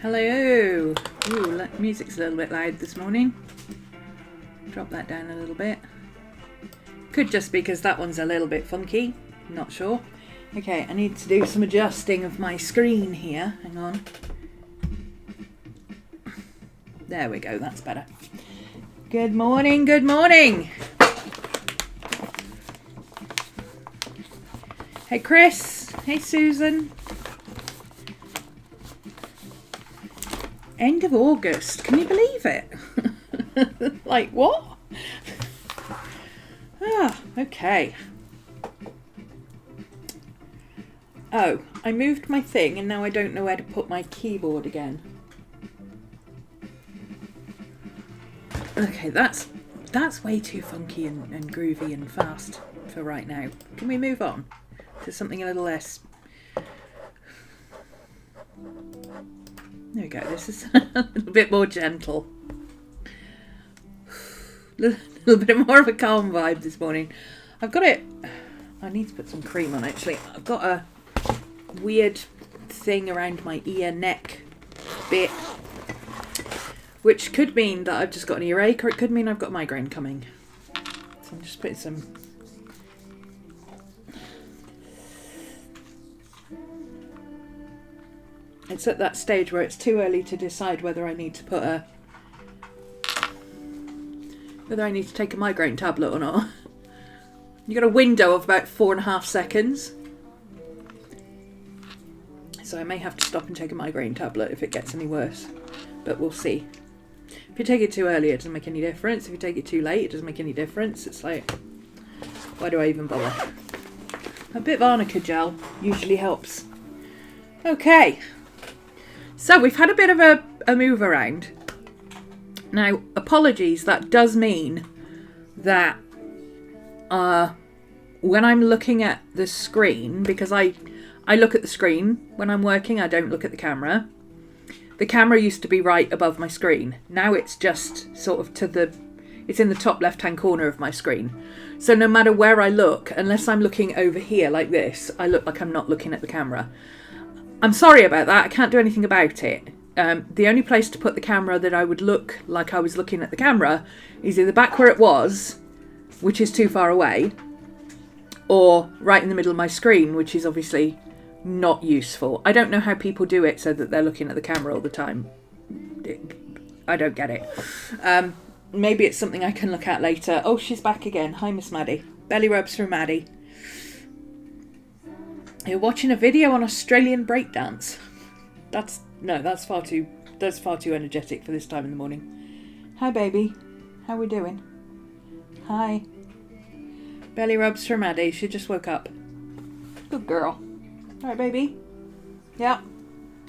Hello. Ooh, music's a little bit loud this morning. Drop that down a little bit. Could just be because that one's a little bit funky. Not sure. Okay, I need to do some adjusting of my screen here. Hang on. There we go, that's better. Good morning, good morning. Hey Chris. Hey Susan. End of August. Can you believe it? Like what? Okay. Oh, I moved my thing and now I don't know where to put my keyboard again. Okay, that's way too funky and groovy and fast for right now. Can we move on to something a little less? There we go, this is a little bit more gentle. A little bit more of a calm vibe this morning. I've got it. I need to put some cream on actually. I've got a weird thing around my ear neck bit, which could mean that I've just got an earache, or it could mean I've got a migraine coming. So I'm just putting some. It's at that stage where it's too early to decide whether I need to put whether I need to take a migraine tablet or not. You got a window of about 4.5 seconds. So I may have to stop and take a migraine tablet if it gets any worse. But we'll see. If you take it too early, it doesn't make any difference. If you take it too late, it doesn't make any difference. It's like, why do I even bother? A bit of arnica gel usually helps. Okay. So we've had a bit of a move around. Now, apologies, that does mean that when I'm looking at the screen, because I look at the screen when I'm working, I don't look at the camera. The camera used to be right above my screen. Now it's just sort of it's in the top left-hand corner of my screen. So no matter where I look, unless I'm looking over here like this, I look like I'm not looking at the camera. I'm sorry about that, I can't do anything about it. The only place to put the camera that I would look like I was looking at the camera is either back where it was, which is too far away, or right in the middle of my screen, which is obviously not useful. I don't know how people do it so that they're looking at the camera all the time. I don't get it. Maybe it's something I can look at later. Oh, she's back again. Hi, Miss Maddie. Belly rubs for Maddie. You're watching a video on Australian breakdance. That's far too energetic for this time in the morning. Hi, baby. How we doing? Hi. Belly rubs for Maddie. She just woke up. Good girl. All right, baby. Yeah.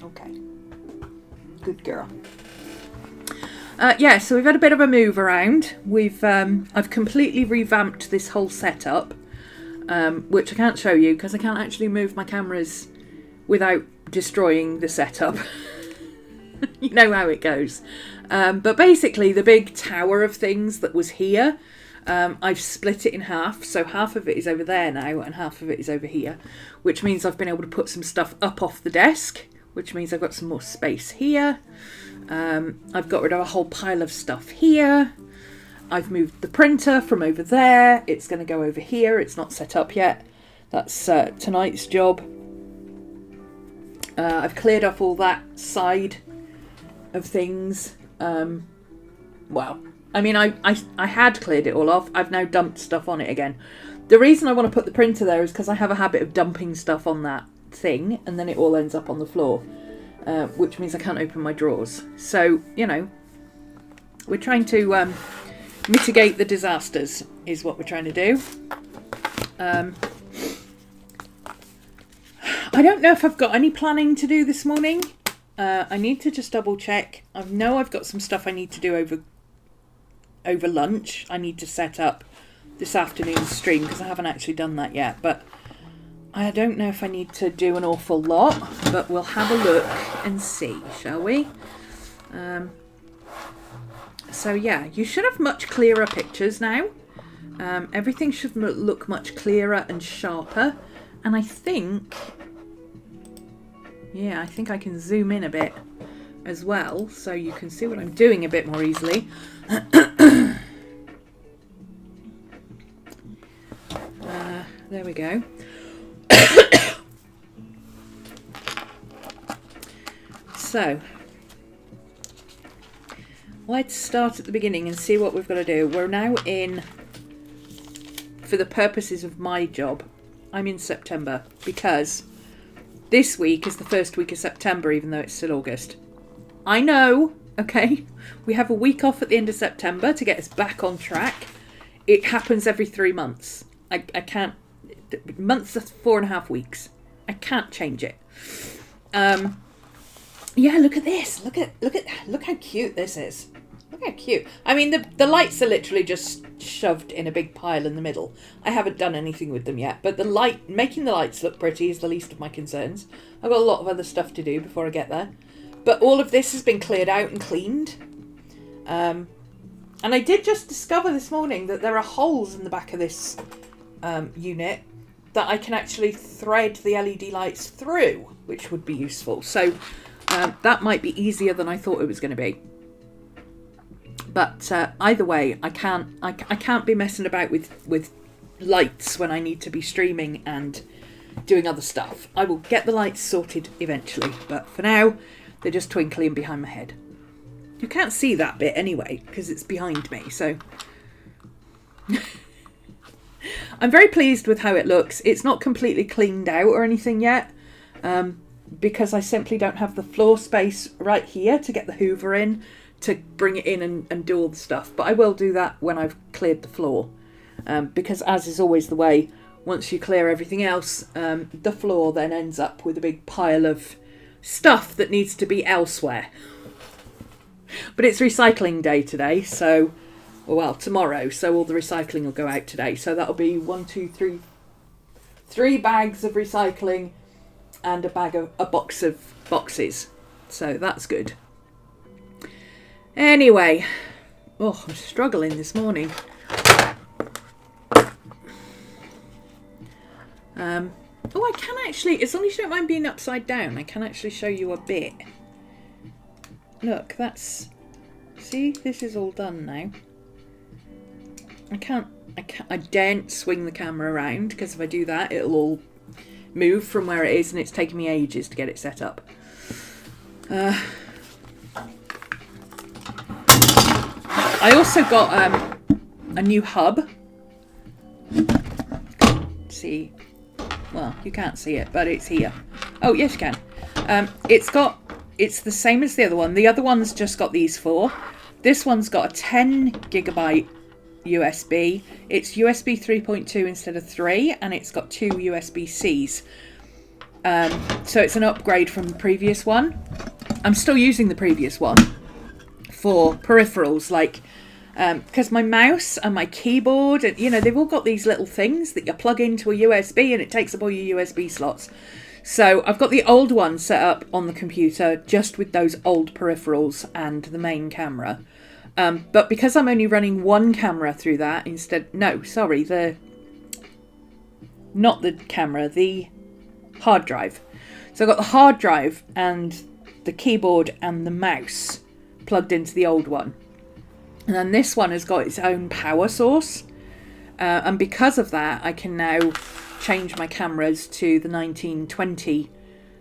Okay. Good girl. Yeah. So we've had a bit of a move around. I've completely revamped this whole setup. Which I can't show you because I can't actually move my cameras without destroying the setup. You know how it goes. But basically the big tower of things that was here, I've split it in half. So half of it is over there now and half of it is over here, which means I've been able to put some stuff up off the desk, which means I've got some more space here. I've got rid of a whole pile of stuff here. I've moved the printer from over there. It's going to go over here. It's not set up yet. That's tonight's job. I've cleared off all that side of things. Well, I mean, I had cleared it all off. I've now dumped stuff on it again. The reason I want to put the printer there is because I have a habit of dumping stuff on that thing and then it all ends up on the floor, which means I can't open my drawers. So, you know, we're trying to mitigate the disasters is what we're trying to do. I don't know if I've got any planning to do this morning. I need to just double check. I know I've got some stuff I need to do over lunch. I need to set up this afternoon's stream because I haven't actually done that yet. But I don't know if I need to do an awful lot. But we'll have a look and see, shall we? So yeah, you should have much clearer pictures now. Everything should look much clearer and sharper. And I think I can zoom in a bit as well, so you can see what I'm doing a bit more easily. There we go. So, let's start at the beginning and see what we've got to do. We're now in, for the purposes of my job, I'm in September, because this week is the first week of September, even though it's still August. I know, okay, we have a week off at the end of September to get us back on track. It happens every 3 months. I can't, months are 4.5 weeks. I can't change it. Yeah, look at this. Look how cute this is. Look how cute. I mean, the lights are literally just shoved in a big pile in the middle. I haven't done anything with them yet, but making the lights look pretty is the least of my concerns. I've got a lot of other stuff to do before I get there. But all of this has been cleared out and cleaned. And I did just discover this morning that there are holes in the back of this unit that I can actually thread the LED lights through, which would be useful. So that might be easier than I thought it was going to be. But either way, I can't be messing about with lights when I need to be streaming and doing other stuff. I will get the lights sorted eventually, but for now, they're just twinkling behind my head. You can't see that bit anyway, because it's behind me, so... I'm very pleased with how it looks. It's not completely cleaned out or anything yet, because I simply don't have the floor space right here to get the hoover in, to bring it in and do all the stuff. But I will do that when I've cleared the floor, because as is always the way, once you clear everything else, the floor then ends up with a big pile of stuff that needs to be elsewhere. But it's recycling day today, so, well, tomorrow, so all the recycling will go out today. So that'll be 3 bags of recycling and a box of boxes. So that's good. Anyway, oh, I'm struggling this morning. Oh, I can actually, as long as you don't mind being upside down, I can actually show you a bit. Look, that's, see, this is all done now. I daren't swing the camera around, because if I do that, it'll all move from where it is, and it's taken me ages to get it set up. I also got a new hub. See, well, you can't see it, but it's here. Oh, yes, you can. It's the same as the other one. The other one's just got these 4. This one's got a 10 gigabyte USB. It's USB 3.2 instead of 3, and it's got 2 USB-Cs. So it's an upgrade from the previous one. I'm still using the previous one for peripherals, like, because my mouse and my keyboard, and they've all got these little things that you plug into a USB, and it takes up all your USB slots. So I've got the old one set up on the computer just with those old peripherals and the main camera. But because I'm only running one camera through that instead... No, sorry, not the camera, the hard drive. So I've got the hard drive and the keyboard and the mouse plugged into the old one. And then this one has got its own power source. And because of that, I can now change my cameras to the 1920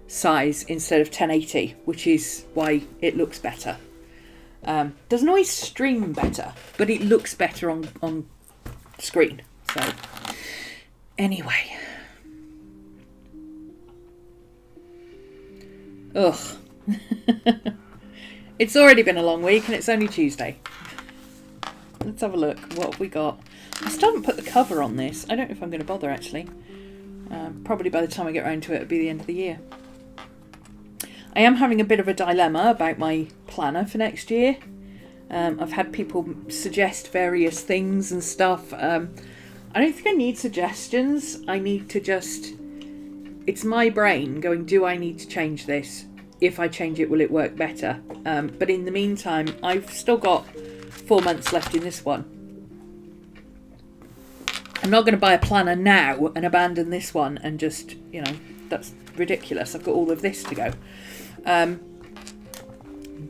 size instead of 1080, which is why it looks better. Doesn't always stream better, but it looks better on screen. So, anyway. Ugh. It's already been a long week and it's only Tuesday. Let's have a look. What have we got? I still haven't put the cover on this. I don't know if I'm going to bother, actually. Probably by the time I get around to it, it'll be the end of the year. I am having a bit of a dilemma about my planner for next year. I've had people suggest various things and stuff. I don't think I need suggestions. I need to just... It's my brain going, do I need to change this? If I change it, will it work better? But in the meantime, I've still got 4 months left in this one. I'm not going to buy a planner now and abandon this one and just, that's ridiculous. I've got all of this to go.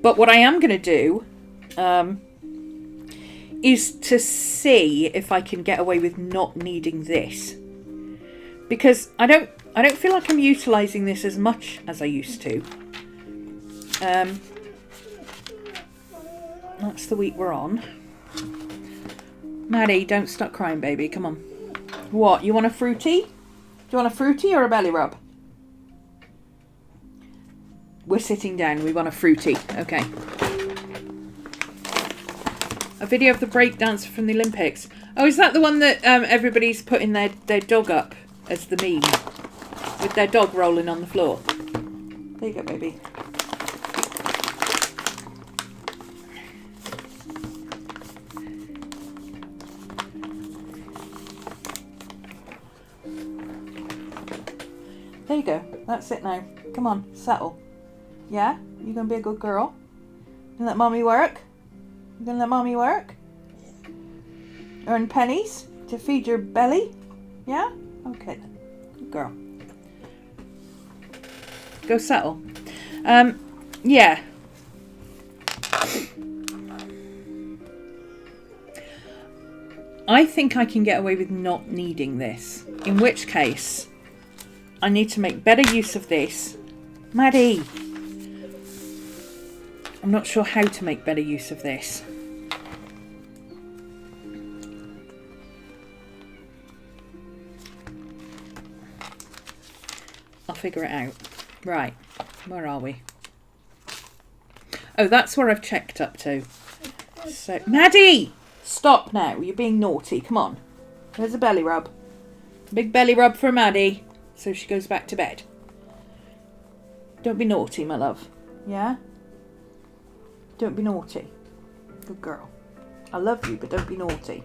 But what I am going to do is to see if I can get away with not needing this, because I don't feel like I'm utilising this as much as I used to. That's the week we're on. Maddie, don't stop crying, baby. Come on. What? You want a fruity? Do you want a fruity or a belly rub? We're sitting down. We want a fruity. Okay. A video of the breakdancer from the Olympics. Oh, is that the one that everybody's putting their dog up as the meme? With their dog rolling on the floor. There you go, baby. There you go. That's it now. Come on, settle. Yeah? You gonna be a good girl? You gonna let mommy work? You gonna let mommy work? Earn pennies to feed your belly? Yeah? Okay then. Good girl. Go settle. Yeah. I think I can get away with not needing this. In which case, I need to make better use of this. Maddie! I'm not sure how to make better use of this. I'll figure it out. Right, where are we? Oh, that's where I've checked up to. So, Maddie! Stop now, you're being naughty. Come on. There's a belly rub. Big belly rub for Maddie, so she goes back to bed. Don't be naughty, my love. Yeah? Don't be naughty. Good girl. I love you, but don't be naughty.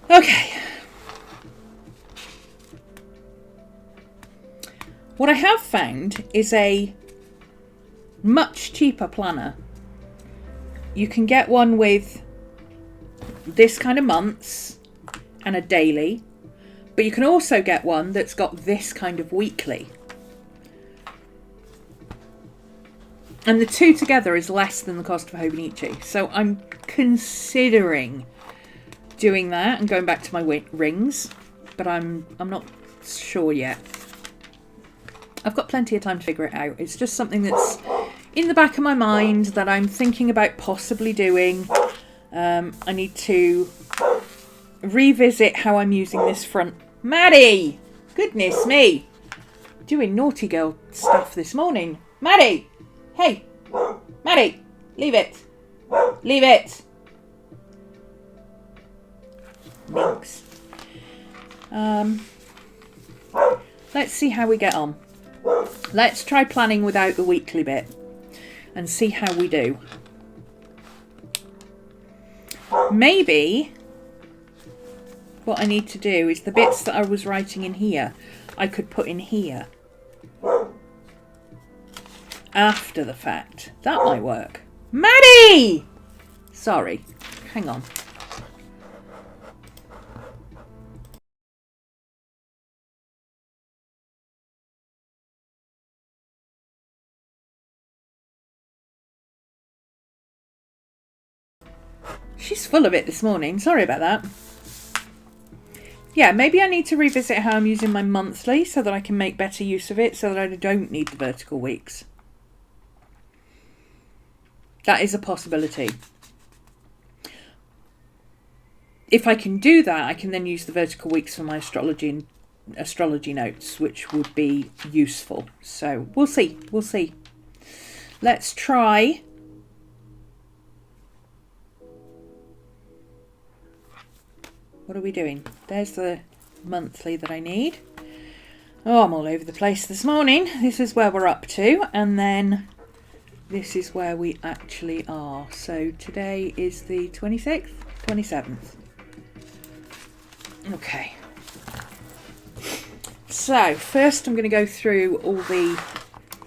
Okay. What I have found is a much cheaper planner. You can get one with this kind of months and a daily, but you can also get one that's got this kind of weekly. And the two together is less than the cost of Hobonichi. So I'm considering doing that and going back to my rings, but I'm not sure yet. I've got plenty of time to figure it out. It's just something that's in the back of my mind that I'm thinking about possibly doing. I need to revisit how I'm using this front. Maddie! Goodness me! Doing naughty girl stuff this morning. Maddie! Hey! Maddie! Leave it! Leave it! Thanks. Let's see how we get on. Let's try planning without the weekly bit and see how we do. Maybe what I need to do is the bits that I was writing in here, I could put in here after the fact. That might work. Maddie! Sorry. Hang on. She's full of it this morning. Sorry about that. Yeah, maybe I need to revisit how I'm using my monthly so that I can make better use of it so that I don't need the vertical weeks. That is a possibility. If I can do that, I can then use the vertical weeks for my astrology notes, which would be useful. So we'll see. We'll see. Let's try. What are we doing? There's the monthly that I need. Oh, I'm all over the place this morning. This is where we're up to. And then this is where we actually are. So today is the 26th, 27th. Okay. So first I'm going to go through all the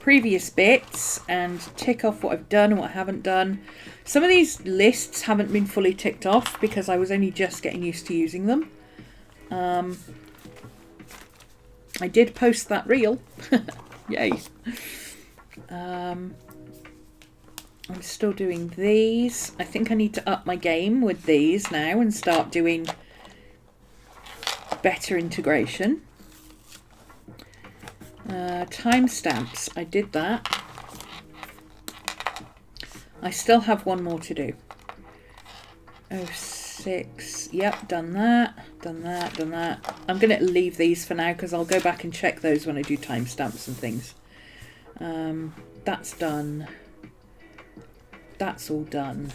previous bits and tick off what I've done and what I haven't done. Some of these lists haven't been fully ticked off because I was only just getting used to using them. I did post that reel. Yay. I'm still doing these. I think I need to up my game with these now and start doing better integration. Timestamps, I did that. I still have one more to do. 06, yep, done that. I'm going to leave these for now because I'll go back and check those when I do timestamps and things. That's done. That's all done.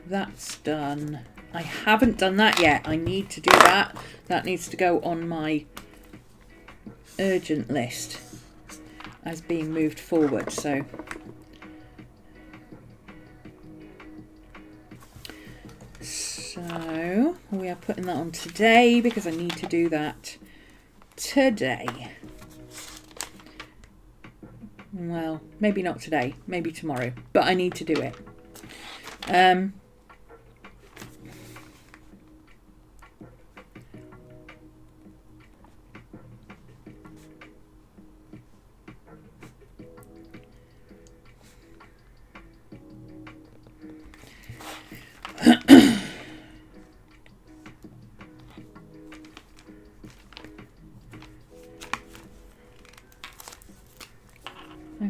That's done. I haven't done that yet. I need to do that. That needs to go on my urgent list as being moved forward. So we are putting that on today because I need to do that today. Well, maybe not today, maybe tomorrow, but I need to do it.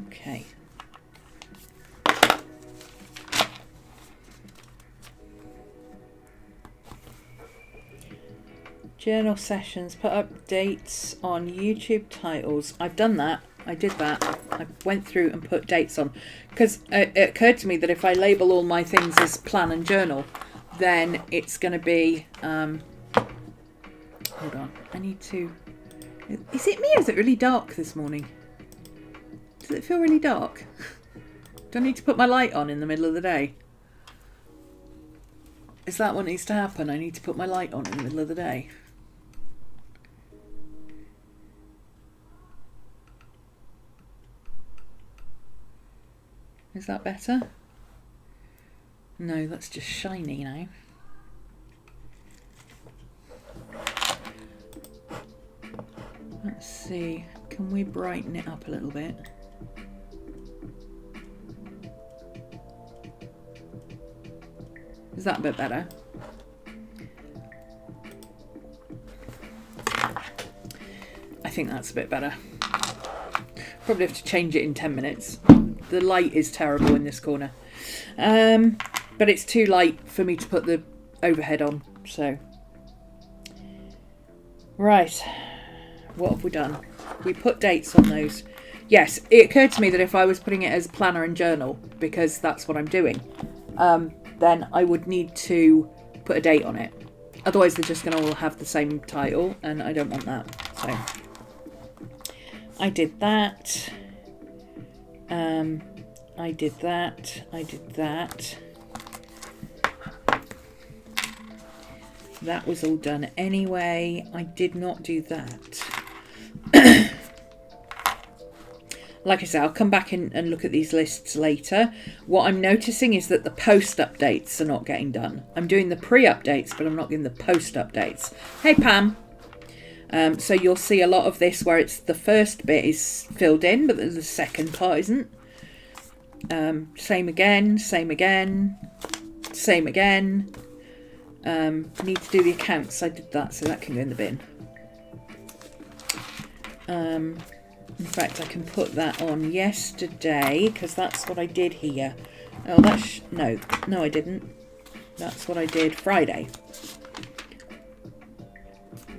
Okay. Journal sessions, put updates on YouTube titles. I've done that. I did that. I went through and put dates on because it occurred to me that if I label all my things as plan and journal, then it's going to be hold on, I need to, is it me or is it really dark this morning? Does it feel really dark? Do I need to put my light on in the middle of the day? Is that what needs to happen? I need to put my light on in the middle of the day. Is that better? No, that's just shiny now. Let's see, can we brighten it up a little bit? Is that a bit better? I think that's a bit better. Probably have to change it in 10 minutes. The light is terrible in this corner. But it's too light for me to put the overhead on, so. Right, what have we done? We put dates on those. Yes, it occurred to me that if I was putting it as planner and journal, because that's what I'm doing, then I would need to put a date on it. Otherwise they're just going to all have the same title, and I don't want that. So I did that. I did that. That was all done anyway. I did not do that. Like I say, I'll come back in and look at these lists later. What I'm noticing is that the post updates are not getting done. I'm doing the pre-updates, but I'm not doing the post updates. Hey, Pam. So you'll see a lot of this where it's the first bit is filled in, but the second part isn't. Same again. Need to do the accounts. I did that, so that can go in the bin. In fact, I can put that on yesterday because that's what I did here. Oh, that's no, I didn't. That's what I did Friday.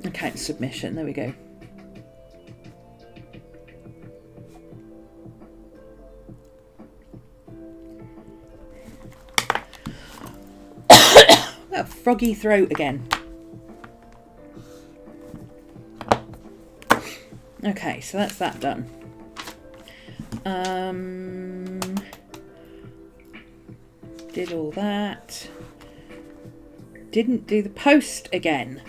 Account submission. There we go. A froggy throat again. Okay, so that's that done. Did all that. Didn't do the post again.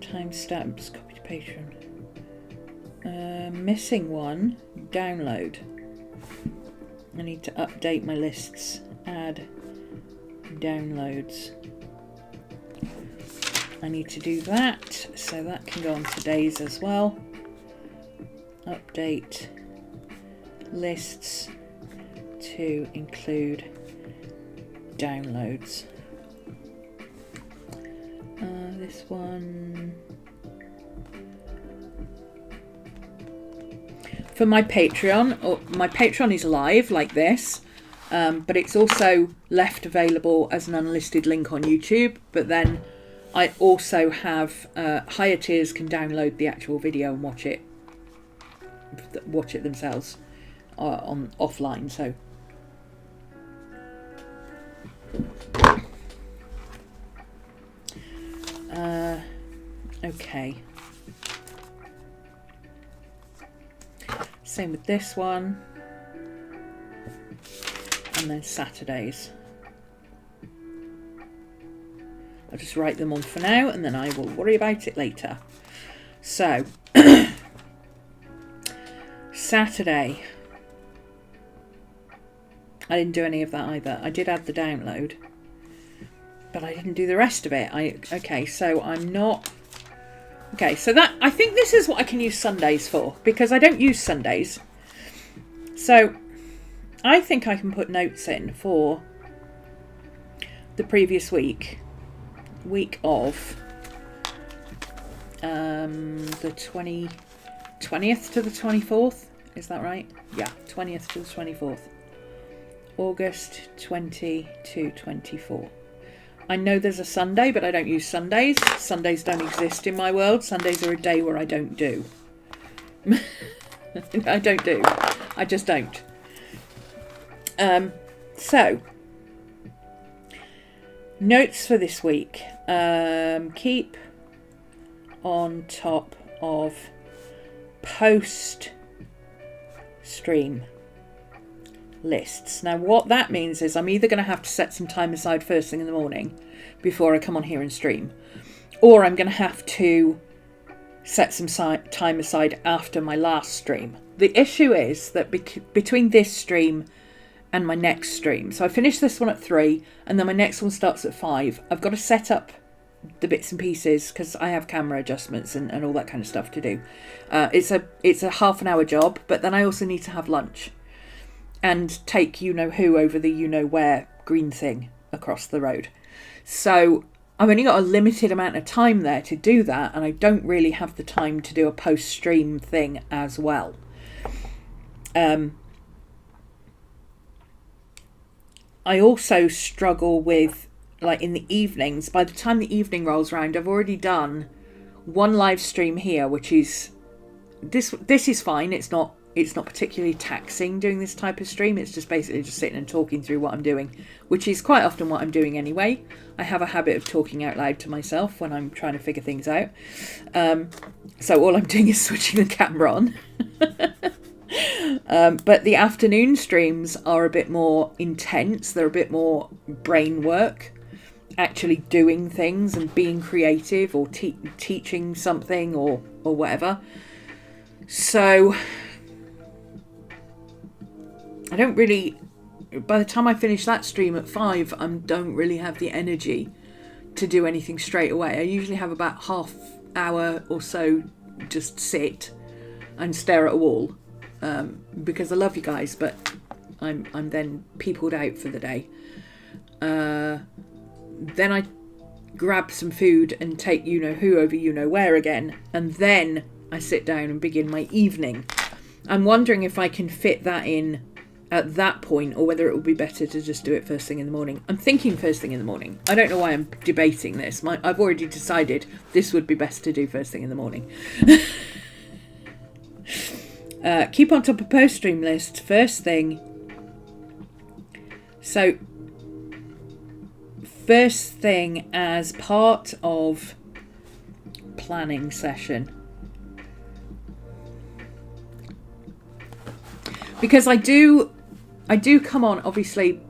Timestamps, copy to Patreon. Missing one, download. I need to update my lists. Add downloads. I need to do that, so that can go on today's as well. Update lists to include downloads. This one for my Patreon, or my Patreon is live like this, but it's also left available as an unlisted link on YouTube. But then I also have higher tiers can download the actual video and watch it themselves on offline. So okay, same with this one, and then Saturdays. I'll just write them on for now, and then I will worry about it later. So Saturday, I didn't do any of that either. I did add the download, but I didn't do the rest of it. Okay, so I'm not... Okay, so that, I think this is what I can use Sundays for, because I don't use Sundays. So I think I can put notes in for the previous week of the 20th to the 24th. Is that right? Yeah, 20th to the 24th. August 20 to 24. I know there's a Sunday, but I don't use Sundays. Sundays don't exist in my world. Sundays are a day where I don't do. I don't do. I just don't. So, notes for this week. Keep on top of post-stream lists. Now what that means is I'm either going to have to set some time aside first thing in the morning before I come on here and stream, or I'm going to have to set some time aside after my last stream. The issue is that between this stream and my next stream, so I finish this one at 3 and then my next one starts at 5, I've got to set up the bits and pieces because I have camera adjustments and all that kind of stuff to do. It's a half an hour job, but then I also need to have lunch and take you-know-who over the you-know-where green thing across the road. So I've only got a limited amount of time there to do that, and I don't really have the time to do a post-stream thing as well. I also struggle with, like, in the evenings, by the time the evening rolls around, I've already done one live stream here, which is... This is fine, it's not particularly taxing doing this type of stream. It's just basically just sitting and talking through what I'm doing, which is quite often what I'm doing anyway. I have a habit of talking out loud to myself when I'm trying to figure things out. So all I'm doing is switching the camera on. But the afternoon streams are a bit more intense. They're a bit more brain work, actually doing things and being creative or teaching something or whatever. So... I don't really, by the time I finish that stream at 5, I don't really have the energy to do anything straight away. I usually have about half hour or so just sit and stare at a wall, because I love you guys, but I'm then peopled out for the day. Then I grab some food and take you-know-who over you-know-where again, and then I sit down and begin my evening. I'm wondering if I can fit that in at that point, or whether it would be better to just do it first thing in the morning. I'm thinking first thing in the morning. I don't know why I'm debating this. I've already decided this would be best to do first thing in the morning. Keep on top of post-stream list. First thing. So, first thing as part of planning session. Because I do come on, obviously,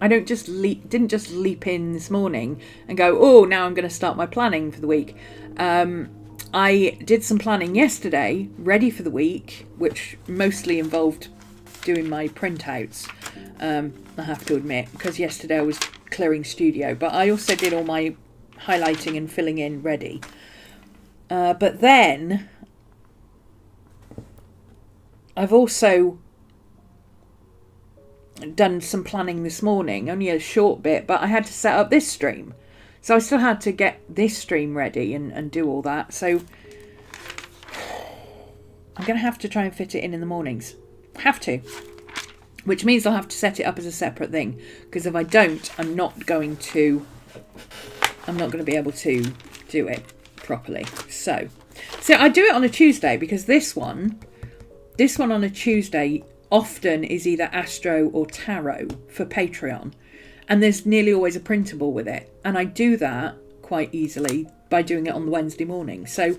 I didn't just leap in this morning and go, oh, now I'm going to start my planning for the week. I did some planning yesterday, ready for the week, which mostly involved doing my printouts, I have to admit, because yesterday I was clearing studio. But I also did all my highlighting and filling in ready. But then I've also done some planning this morning, only a short bit, but I had to set up this stream. So I still had to get this stream ready and do all that. So I'm going to have to try and fit it in the mornings. Have to. Which means I'll have to set it up as a separate thing. Because if I don't, I'm not going to be able to do it properly. So I do it on a Tuesday because this one on a Tuesday often is either Astro or Tarot for Patreon. And there's nearly always a printable with it. And I do that quite easily by doing it on the Wednesday morning. So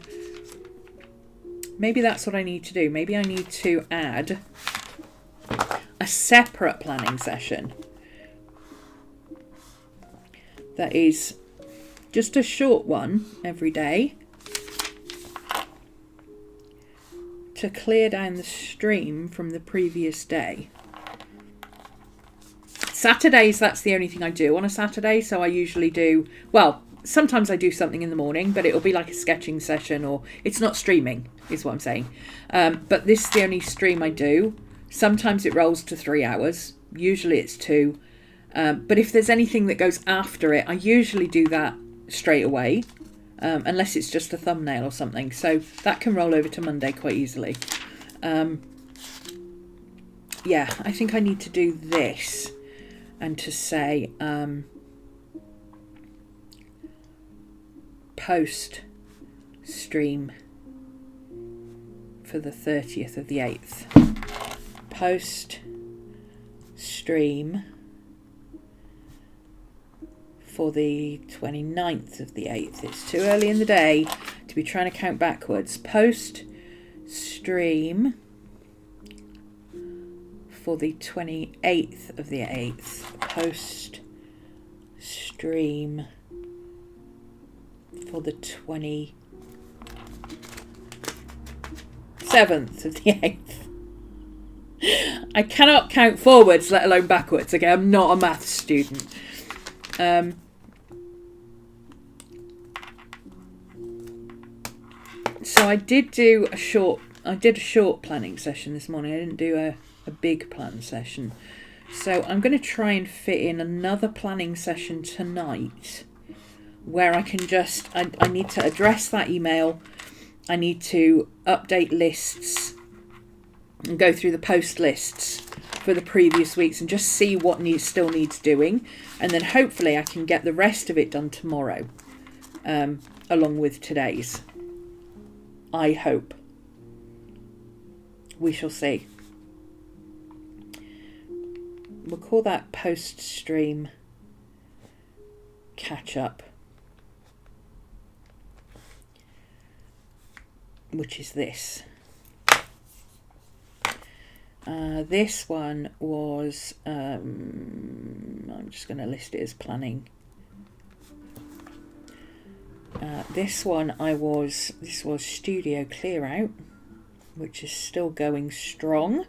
maybe that's what I need to do. Maybe I need to add a separate planning session that is just a short one every day to clear down the stream from the previous day. Saturdays, that's the only thing I do on a Saturday. So I usually do, well, sometimes I do something in the morning, but it'll be like a sketching session, or it's not streaming, is what I'm saying. But this is the only stream I do. Sometimes it rolls to 3 hours. Usually it's 2. But if there's anything that goes after it, I usually do that straight away, unless it's just a thumbnail or something. So that can roll over to Monday quite easily. Yeah, I think I need to do this. And to say post stream for the 30th of the 8th. Post stream for the 29th of the 8th. It's too early in the day to be trying to count backwards. Post stream for the 28th of the 8th. Post stream for the 27th of the 8th. I cannot count forwards, let alone backwards. Okay, I'm not a maths student. So I did a short planning session this morning. I didn't do a big plan session. So I'm going to try and fit in another planning session tonight where I can just, I need to address that email. I need to update lists and go through the post lists for the previous weeks and just see what still needs doing. And then hopefully I can get the rest of it done tomorrow, along with today's. I hope. We shall see. We'll call that post-stream catch-up, which is this. This one was, I'm just going to list it as planning. This was studio clear out, which is still going strong.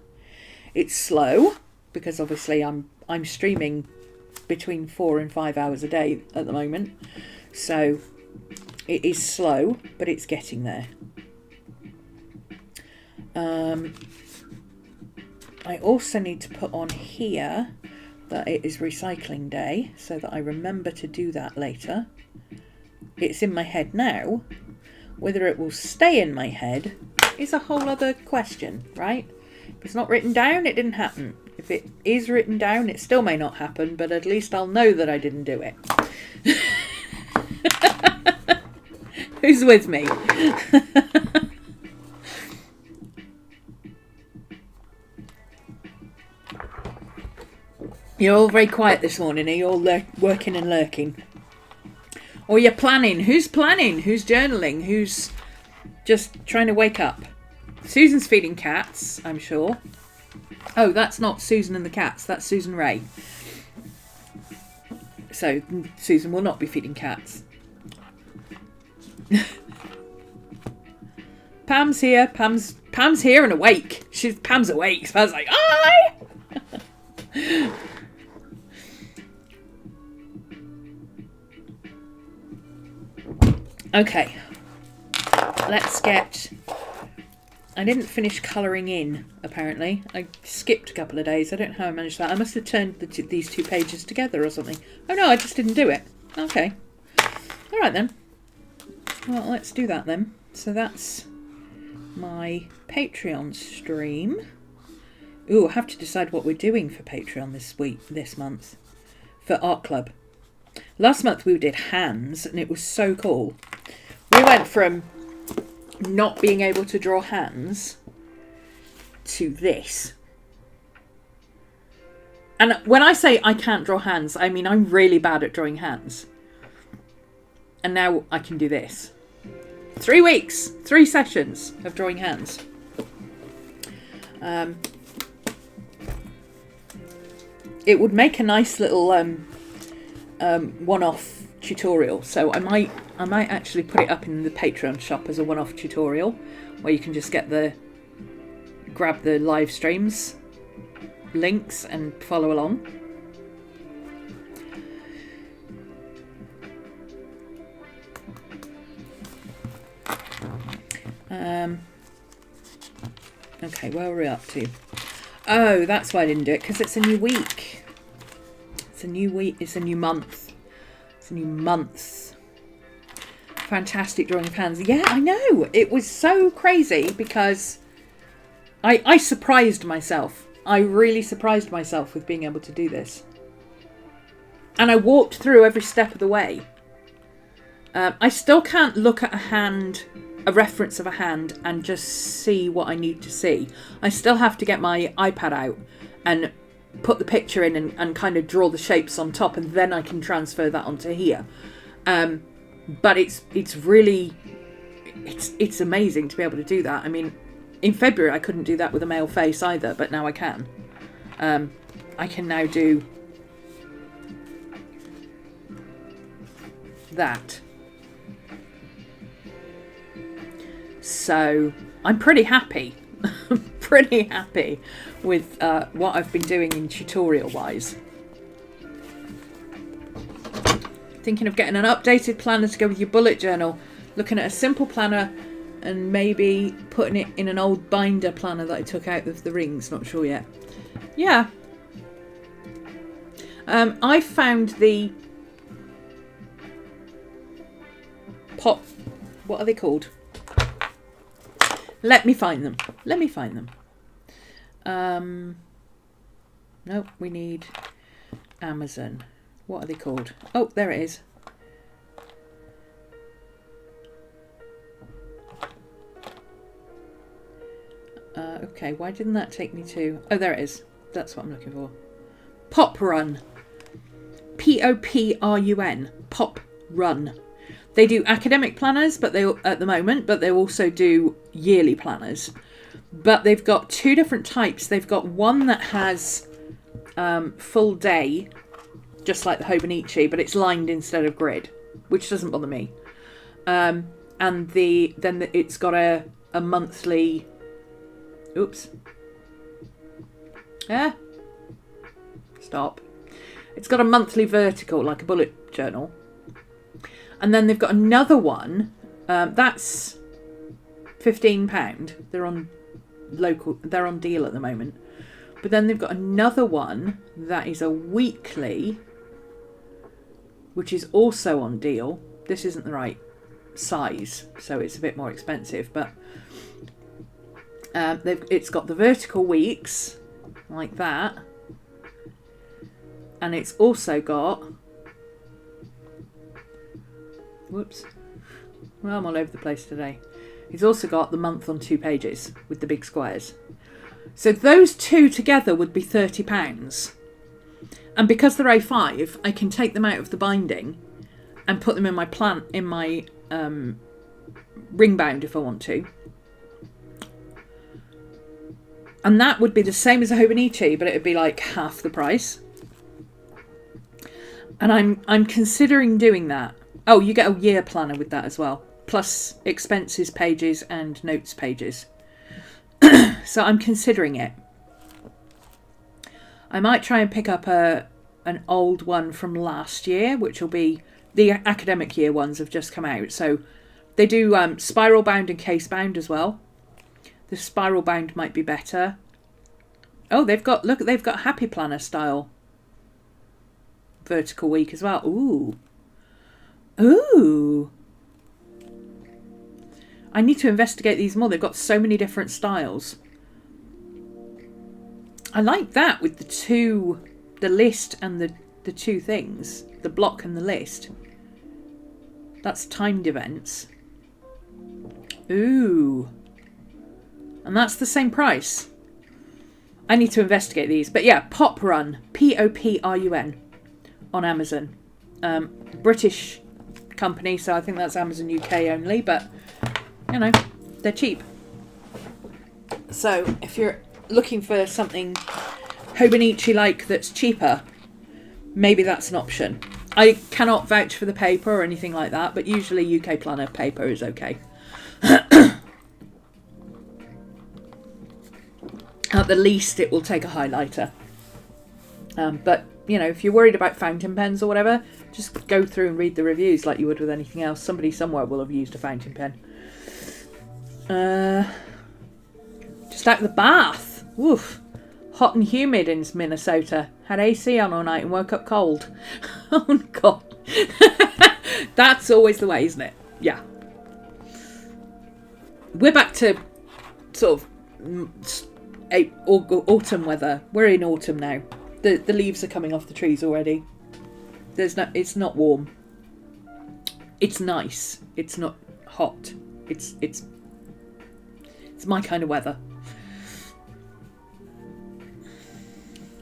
It's slow because obviously I'm streaming between 4 and 5 hours a day at the moment, so it is slow, but it's getting there. I also need to put on here that it is recycling day so that I remember to do that later. It's in my head now. Whether it will stay in my head is a whole other question, right? If it's not written down, it didn't happen. If it is written down, it still may not happen, but at least I'll know that I didn't do it. Who's with me? You're all very quiet this morning. Are you all working and lurking? Or you're planning? Who's planning? Who's journaling? Who's just trying to wake up? Susan's feeding cats, I'm sure. Oh, that's not Susan and the cats. That's Susan Ray. So Susan will not be feeding cats. Pam's here. Pam's here and awake. Pam's awake. So I was like, hi. Okay, let's get... I didn't finish colouring in, apparently. I skipped a couple of days. I don't know how I managed that. I must have turned these 2 pages together or something. Oh no, I just didn't do it. Okay. All right then. Well, let's do that then. So that's my Patreon stream. Ooh, I have to decide what we're doing for Patreon this month. For Art Club. Last month we did hands and it was so cool. We went from not being able to draw hands to this. And when I say I can't draw hands, I mean I'm really bad at drawing hands. And now I can do this. 3 weeks, 3 sessions of drawing hands. It would make a nice little one-off tutorial. So I might actually put it up in the Patreon shop as a one-off tutorial where you can just grab the live streams links and follow along. Okay, where are we up to? Oh, that's why I didn't do it, because it's a new week. It's a new week. It's a new month. It's a new month. Fantastic drawing of hands. Yeah, I know. It was so crazy because I surprised myself. I really surprised myself with being able to do this. And I walked through every step of the way. I still can't look at a reference of a hand and just see what I need to see. I still have to get my iPad out and put the picture in and kind of draw the shapes on top, and then I can transfer that onto here. But it's really it's amazing to be able to do that. I mean, in February I couldn't do that with a male face either, but now I can. I can now do that. So I'm pretty happy. Pretty happy with what I've been doing in tutorial wise. Thinking of getting an updated planner to go with your bullet journal. Looking at a simple planner and maybe putting it in an old binder planner that I took out of the rings. Not sure yet. Yeah. I found the pop. What are they called? Let me find them. Let me find them. No, we need Amazon. What are they called? Oh, there it is. Okay, why didn't that take me to... Oh, there it is. That's what I'm looking for. Pop Run. P-O-P-R-U-N. Pop Run. They do academic planners, but at the moment, but they also do yearly planners. But they've got 2 different types. They've got one that has full day, just like the Hobonichi, but it's lined instead of grid, which doesn't bother me. And then it's got a monthly. Oops. Yeah. Stop. It's got a monthly vertical, like a bullet journal. And then they've got another one, that's £15. They're on deal at the moment. But then they've got another one that is a weekly, which is also on deal. This isn't the right size, so it's a bit more expensive. But it's got the vertical weeks, like that. And it's also got... Whoops. Well, I'm all over the place today. He's also got the month on 2 pages with the big squares. So those 2 together would be £30. And because they're A5, I can take them out of the binding and put them in my ring bound if I want to. And that would be the same as a Hobonichi, but it would be like half the price. And I'm considering doing that. Oh, you get a year planner with that as well, plus expenses pages and notes pages. So I'm considering it. I might try and pick up an old one from last year, which will be The academic year ones have just come out. So they do spiral bound and case bound as well. The spiral bound might be better. Oh, they've got Happy Planner style vertical week as well. Ooh. I need to investigate these more. They've got so many different styles. I like that with the list and the two things, the block and the list. That's timed events. Ooh. And that's the same price. I need to investigate these. But yeah, Poprun, Poprun on Amazon. British company, so I think that's Amazon UK only, but you know, they're cheap. So if you're looking for something Hobonichi-like that's cheaper, maybe that's an option. I cannot vouch for the paper or anything like that, but usually UK Planner paper is okay. At the least, it will take a highlighter. But, you know, if you're worried about fountain pens or whatever, just go through and read the reviews like you would with anything else. Somebody somewhere will have used a fountain pen. Just out of the bath. Woof. Hot and humid in Minnesota. Had AC on all night and woke up cold. Oh, God. That's always the way, isn't it? Yeah. We're back to sort of autumn weather. We're in autumn now. The leaves are coming off the trees already. It's not warm. It's nice. It's not hot. It's my kind of weather.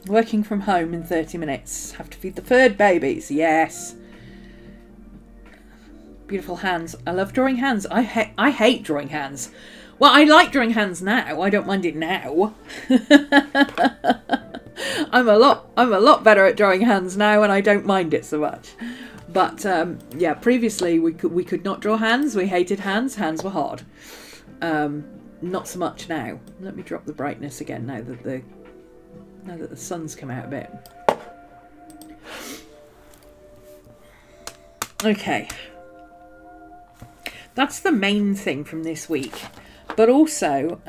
Working from home in 30 minutes. Have to feed the third babies. Yes. Beautiful hands. I love drawing hands. I hate drawing hands. Well, I like drawing hands now. I don't mind it now. I'm a lot better at drawing hands now, and I don't mind it so much. But yeah, previously we could not draw hands. We hated hands. Hands were hard. Not so much now. Let me drop the brightness again now that the sun's come out a bit. Okay. That's the main thing from this week. But also,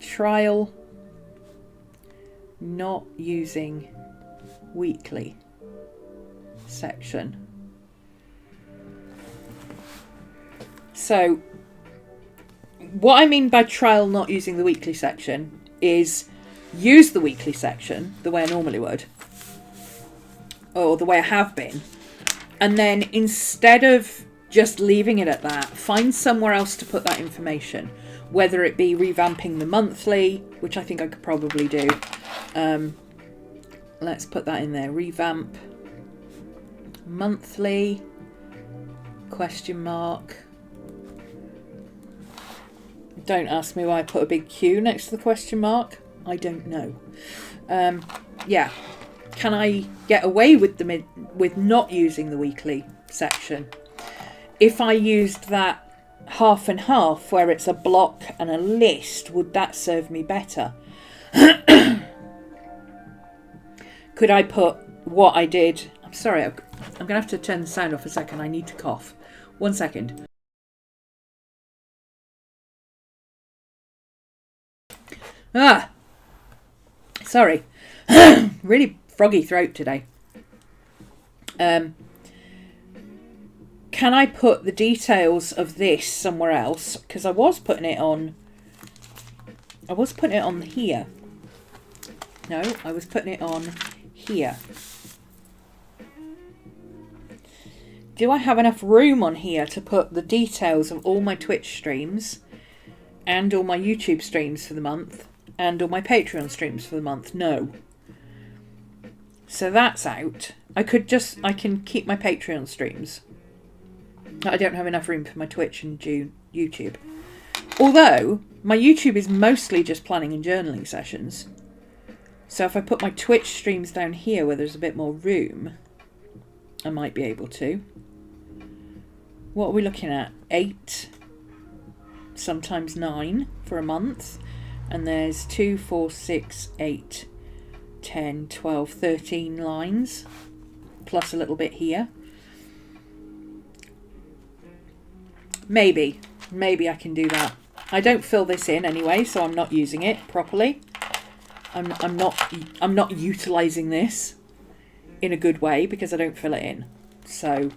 trial not using weekly section. So, what I mean by trial not using the weekly section is use the weekly section the way I normally would, or the way I have been, and then instead of just leaving it at that, find somewhere else to put that information, whether it be revamping the monthly, which I think I could probably do. Let's put that in there. Revamp monthly, question mark. Don't ask me why I put a big Q next to the question mark. I don't know. Yeah. Can I get away with with not using the weekly section? If I used that half and half, where it's a block and a list, would that serve me better? Could I put what I did? I'm sorry, I'm going to have to turn the sound off a second. I need to cough. 1 second. Sorry. Really froggy throat today. Can I put the details of this somewhere else? Because I was putting it on here. No, I was putting it on here. Do I have enough room on here to put the details of all my Twitch streams and all my YouTube streams for the month and all my Patreon streams for the month? No. So that's out. I can keep my Patreon streams. I don't have enough room for my Twitch and YouTube. Although, my YouTube is mostly just planning and journaling sessions. So if I put my Twitch streams down here where there's a bit more room, I might be able to. What are we looking at? 8, sometimes 9 for a month. And there's 2, 4, 6, 8, 10, 12, 13 lines. plus a little bit here. Maybe I can do that. I don't fill this in anyway, so I'm not using it properly. I'm not utilizing this in a good way because I don't fill it in. So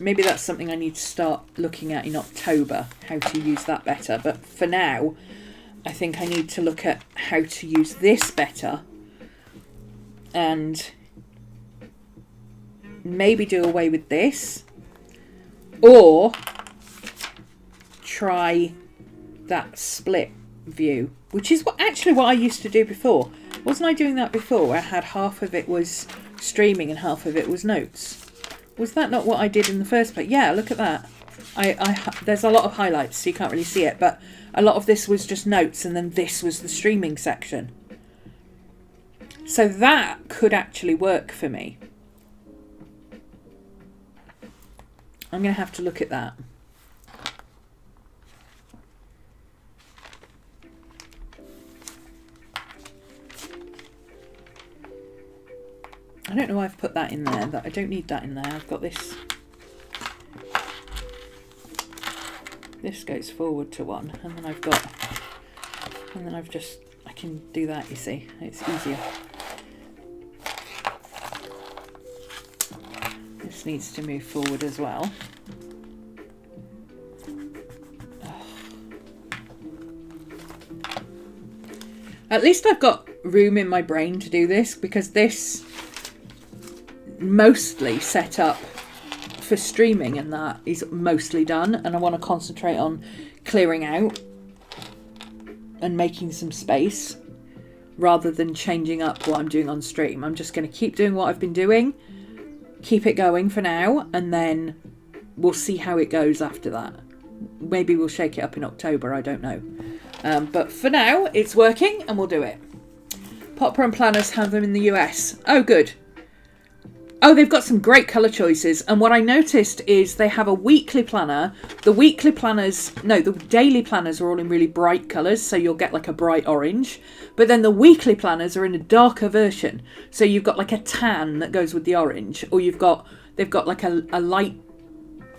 maybe that's something I need to start looking at in October, how to use that better. But for now, I think I need to look at how to use this better and maybe do away with this, or try that split view, which is what I used to do before. Wasn't I doing that before, where I had half of it was streaming and half of it was notes? Was that not what I did in the first place? Yeah, look at that. There's a lot of highlights, so you can't really see it, but a lot of this was just notes, and then this was the streaming section. So that could actually work for me. I'm going to have to look at that. I don't know why I've put that in there. That I don't need that in there. I've got this. This goes forward to one, and then I can do that, you see. It's easier. This needs to move forward as well. At least I've got room in my brain to do this, because this mostly set up for streaming and that is mostly done, and I want to concentrate on clearing out and making some space rather than changing up what I'm doing on stream. I'm just going to keep doing what I've been doing, keep it going for now, and then we'll see how it goes after that. Maybe we'll shake it up in October, I don't know. But for now, it's working and we'll do it. Popper and Planners have them in the US. Oh, good. Oh, they've got some great colour choices. And what I noticed is they have a weekly planner. The daily planners are all in really bright colours, so you'll get like a bright orange. But then the weekly planners are in a darker version. So you've got like a tan that goes with the orange, or they've got like a light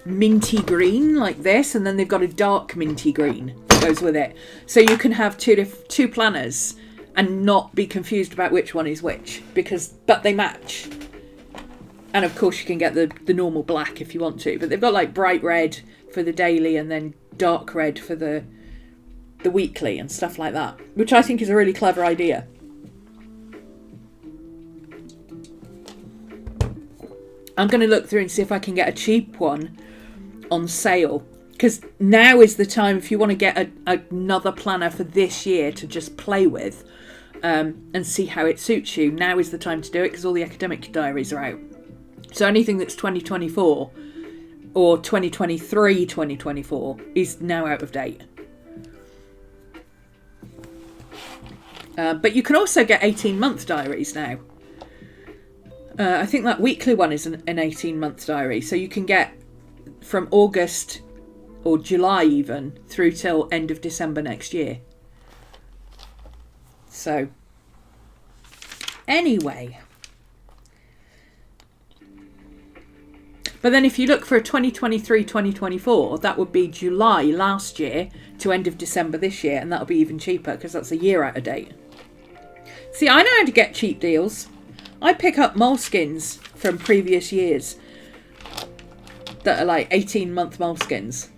minty green like this, and then they've got a dark minty green that goes with it. So you can have two planners and not be confused about which one is which, but they match. And of course you can get the normal black if you want to, but they've got like bright red for the daily and then dark red for the weekly and stuff like that, which I think is a really clever idea. I'm going to look through and see if I can get a cheap one on sale, because now is the time, if you want to get another planner for this year to just play with and see how it suits you, now is the time to do it, because all the academic diaries are out. So anything that's 2024 or 2023, 2024 is now out of date. But you can also get 18-month diaries now. I think that weekly one is an 18-month diary. So you can get from August or July even through till end of December next year. So anyway. But then if you look for a 2023-2024, that would be July last year to end of December this year, and that'll be even cheaper because that's a year out of date. See, I know how to get cheap deals. I pick up moleskins from previous years that are like 18-month moleskins.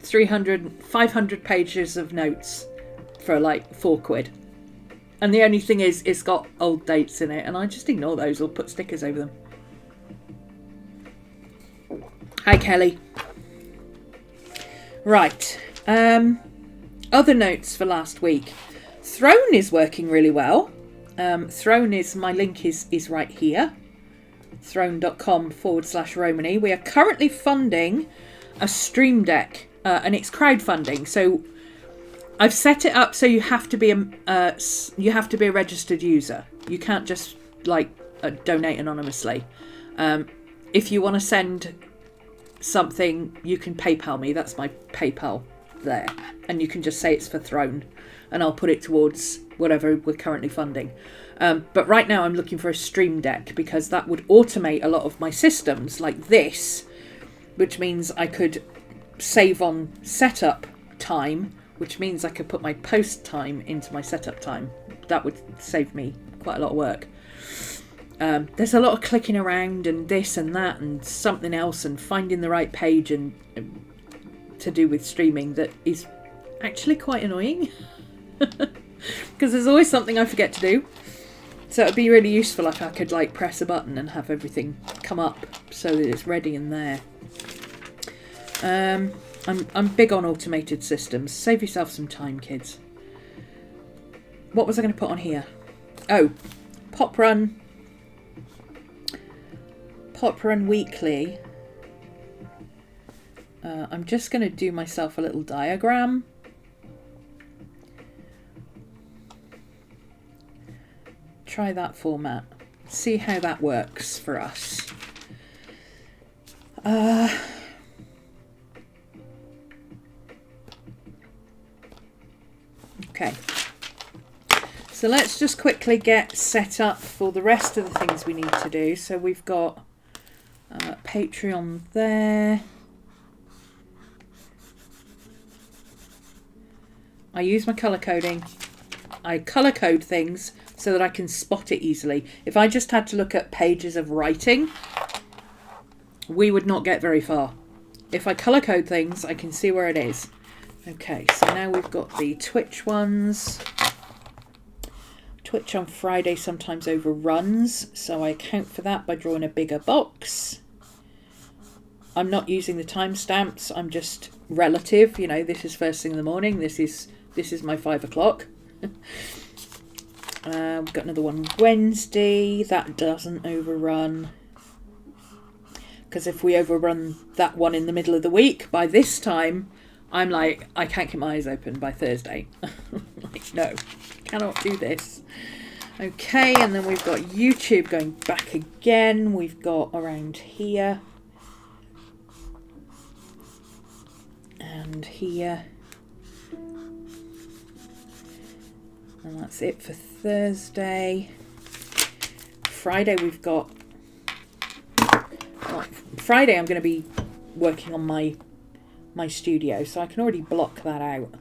500 pages of notes for like £4. And the only thing is, it's got old dates in it, and I just ignore those or put stickers over them. Hi, Kelly. Right. Other notes for last week. Throne is working really well. Throne is, my link is right here. Throne.com/Romany. We are currently funding a Stream Deck, and it's crowdfunding. So I've set it up so you have to be a registered user. You can't just donate anonymously. If you want to send something, you can PayPal me. That's my PayPal there, and you can just say it's for Throne, and I'll put it towards whatever we're currently funding. But right now I'm looking for a Stream Deck because that would automate a lot of my systems like this, which means I could save on setup time, which means I could put my post time into my setup time. That would save me quite a lot of work. There's a lot of clicking around and this and that and something else and finding the right page and to do with streaming that is actually quite annoying because there's always something I forget to do. So it'd be really useful if I could like press a button and have everything come up so that it's ready and there. I'm big on automated systems. Save yourself some time, kids. What was I going to put on here? Oh, Pop Run Weekly. I'm just going to do myself a little diagram. Try that format. See how that works for us. Okay. So let's just quickly get set up for the rest of the things we need to do. So we've got Patreon there. I use my colour coding. I colour code things so that I can spot it easily. If I just had to look at pages of writing, we would not get very far. If I colour code things, I can see where it is. Okay, so now we've got the Twitch ones. Twitch on Friday sometimes overruns, so I account for that by drawing a bigger box. I'm not using the timestamps, I'm just relative. You know, this is first thing in the morning, this is my 5 o'clock. We've got another one Wednesday, that doesn't overrun. Because if we overrun that one in the middle of the week, by this time, I'm like, I can't keep my eyes open by Thursday. Like, no, cannot do this. Okay, and then we've got YouTube going back again. We've got around here. And here. And that's it for Thursday. Friday we've got... Well, Friday I'm going to be working on my studio, so I can already block that out.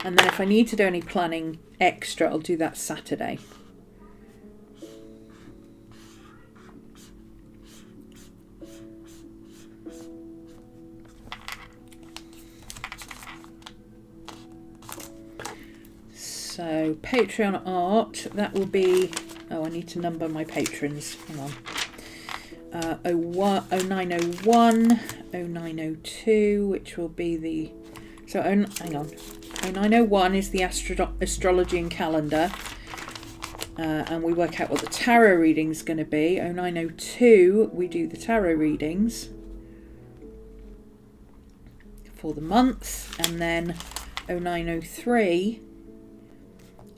And then if I need to do any planning extra, I'll do that Saturday. So Patreon art, that will be... Oh, I need to number my patrons. Hang on. 0901, 0902, which will be the... So, hang on. 0901 is the astrology and calendar. And we work out what the tarot reading is going to be. 0902, we do the tarot readings for the month. And then 0903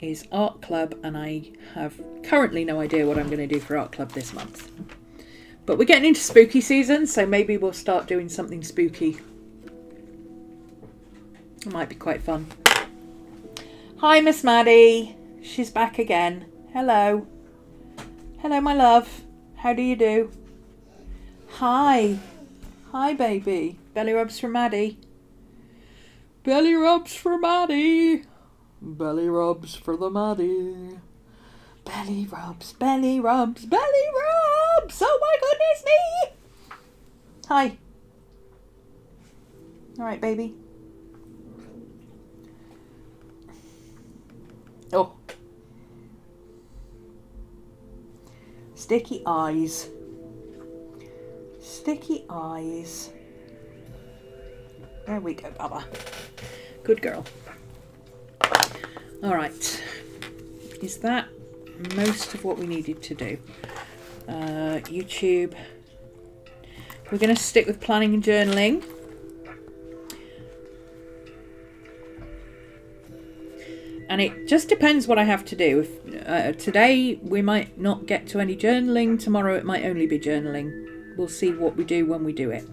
is Art Club, and I have currently no idea what I'm going to do for Art Club this month. But we're getting into spooky season, so maybe we'll start doing something spooky. It might be quite fun. Hi, Miss Maddie. She's back again. Hello. Hello, my love. How do you do? Hi. Hi, baby. Belly rubs for Maddie. Belly rubs for Maddie. Belly rubs for the Maddie. Belly rubs, belly rubs, belly rubs. Oh my goodness me. Hi. All right, baby. Oh. Sticky eyes. Sticky eyes. There we go, Baba. Good girl. All right. Is that most of what we needed to do? YouTube. We're going to stick with planning and journaling. And it just depends what I have to do. If, today we might not get to any journaling. Tomorrow it might only be journaling. We'll see what we do when we do it.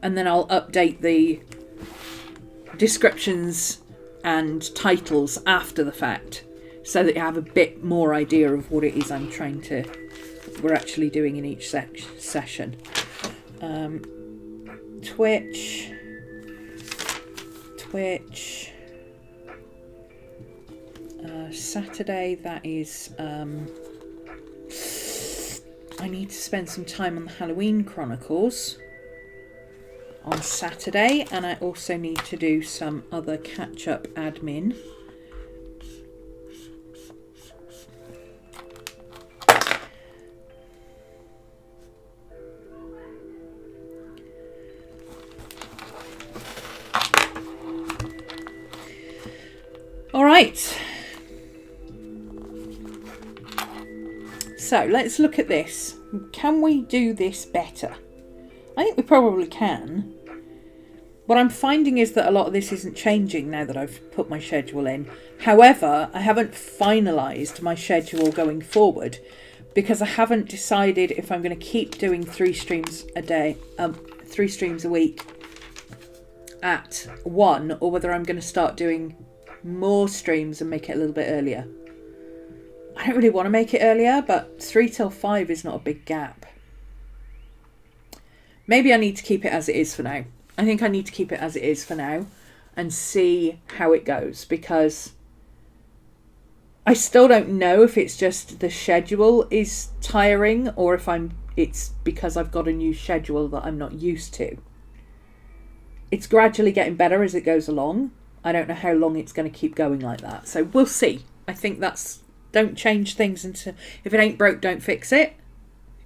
And then I'll update the descriptions and titles after the fact, so that you have a bit more idea of what it is we're actually doing in each session. Twitch. Saturday, that is, I need to spend some time on the Halloween Chronicles on Saturday, and I also need to do some other catch-up admin. All right. So let's look at this. Can we do this better? I think we probably can. What I'm finding is that a lot of this isn't changing now that I've put my schedule in. However, I haven't finalised my schedule going forward because I haven't decided if I'm going to keep doing 3 streams a day, 3 streams a week at 1, or whether I'm going to start doing more streams and make it a little bit earlier. I don't really want to make it earlier, but 3 till 5 is not a big gap. Maybe I need to keep it as it is for now. I think I need to keep it as it is for now and see how it goes, because I still don't know if it's just the schedule is tiring or if it's because I've got a new schedule that I'm not used to. It's gradually getting better as it goes along. I don't know how long it's going to keep going like that. So we'll see. I think don't change things into, if it ain't broke, don't fix it.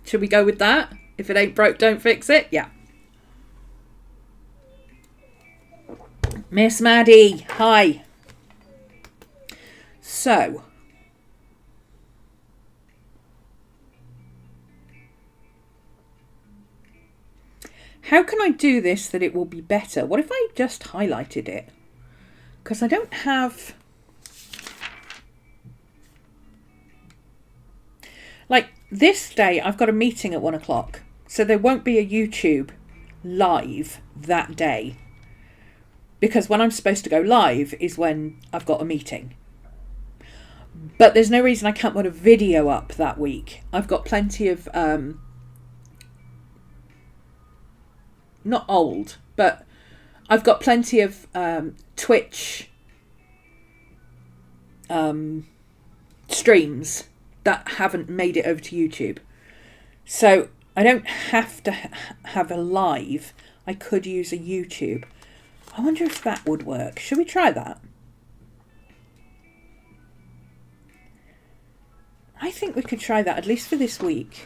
Should we go with that? If it ain't broke, don't fix it? Yeah. Miss Maddie, hi. So, how can I do this that it will be better? What if I just highlighted it? Because I don't have... Like, this day, I've got a meeting at 1 o'clock. So there won't be a YouTube live that day. Because when I'm supposed to go live is when I've got a meeting. But there's no reason I can't put a video up that week. I've got plenty of... not old, but I've got plenty of Twitch streams that haven't made it over to YouTube. So I don't have to have a live. I could use a YouTube. I wonder if that would work. Should we try that? I think we could try that, at least for this week.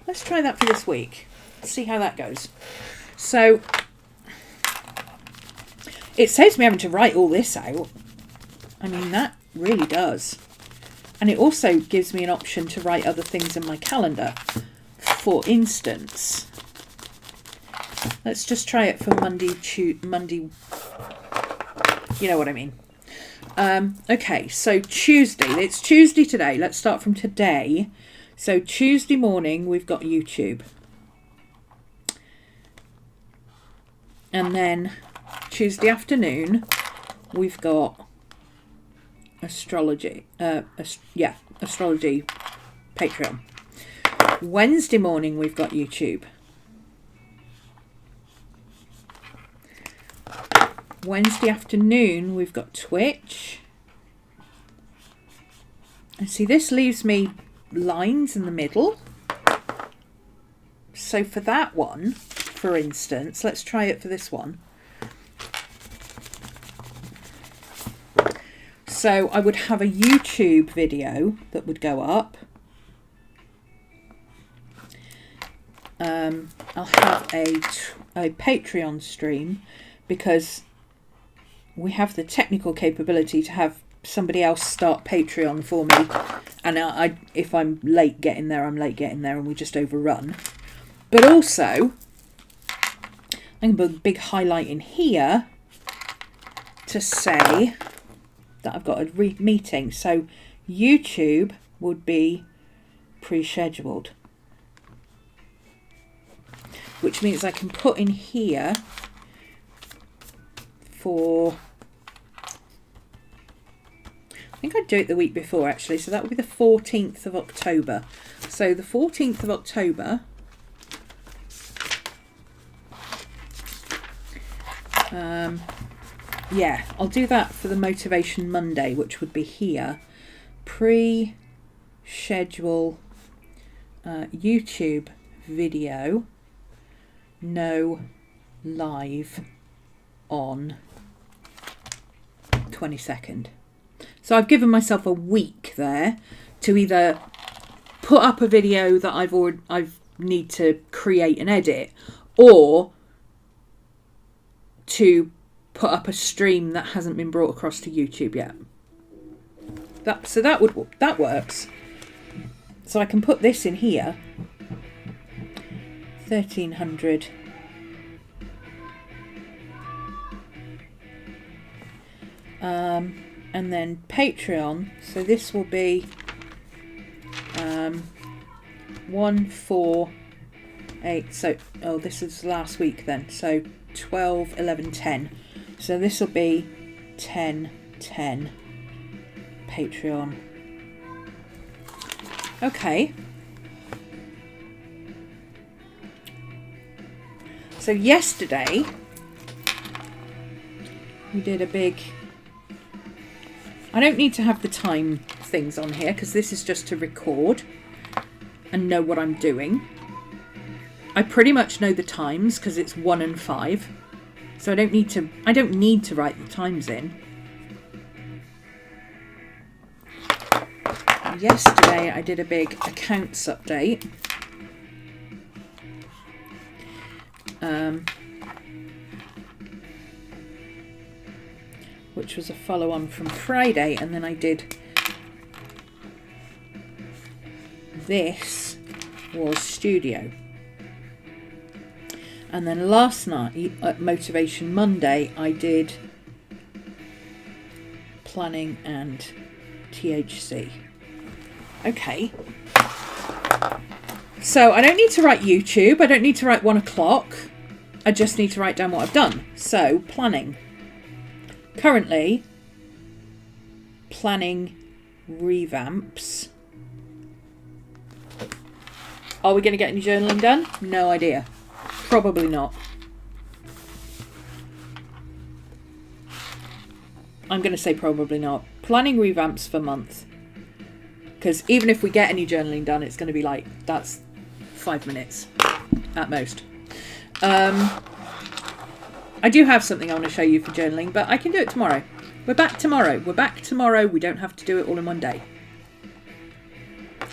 Let's try that for this week. See how that goes. So it saves me having to write all this out. I mean, that really does. And it also gives me an option to write other things in my calendar. For instance, let's just try it for Monday, you know what I mean. Okay, so Tuesday. It's Tuesday today. Let's start from today. So Tuesday morning, we've got YouTube. And then Tuesday afternoon, we've got astrology. Astrology Patreon. Wednesday morning, we've got YouTube. Wednesday afternoon, we've got Twitch. And see, this leaves me lines in the middle. So for that one, for instance, let's try it for this one. So I would have a YouTube video that would go up. I'll have a Patreon stream because we have the technical capability to have somebody else start Patreon for me. And if I'm late getting there, I'm late getting there and we just overrun. But also, I'm going to put a big highlight in here to say that I've got a meeting. So YouTube would be pre-scheduled. Which means I can put in here for, I think I'd do it the week before actually, so that would be the 14th of October. So the 14th of October, yeah, I'll do that for the Motivation Monday, which would be here. Pre-schedule YouTube video, no live on 22nd. So I've given myself a week there to either put up a video that I need to create and edit, or to put up a stream that hasn't been brought across to YouTube yet. That works. So I can put this in here. 1300. And then Patreon. So this will be 148. So this is last week then. So 12, 11, 10. So this will be 10, 10 Patreon. Okay. So yesterday we did a big, I don't need to have the time things on here because this is just to record and know what I'm doing. I pretty much know the times because it's 1 and 5. So I don't need to write the times in. Yesterday I did a big accounts update. Which was a follow-on from Friday, and then I did this was studio. And then last night at Motivation Monday I did planning and THC. Okay. So I don't need to write YouTube. I don't need to write 1 o'clock. I just need to write down what I've done. So planning. Currently, planning revamps. Are we going to get any journaling done? No idea. Probably not. I'm going to say probably not. Planning revamps for month. Because even if we get any journaling done, it's going to be like, that's 5 minutes at most. I do have something I want to show you for journaling, but I can do it tomorrow. We're back tomorrow. We don't have to do it all in one day.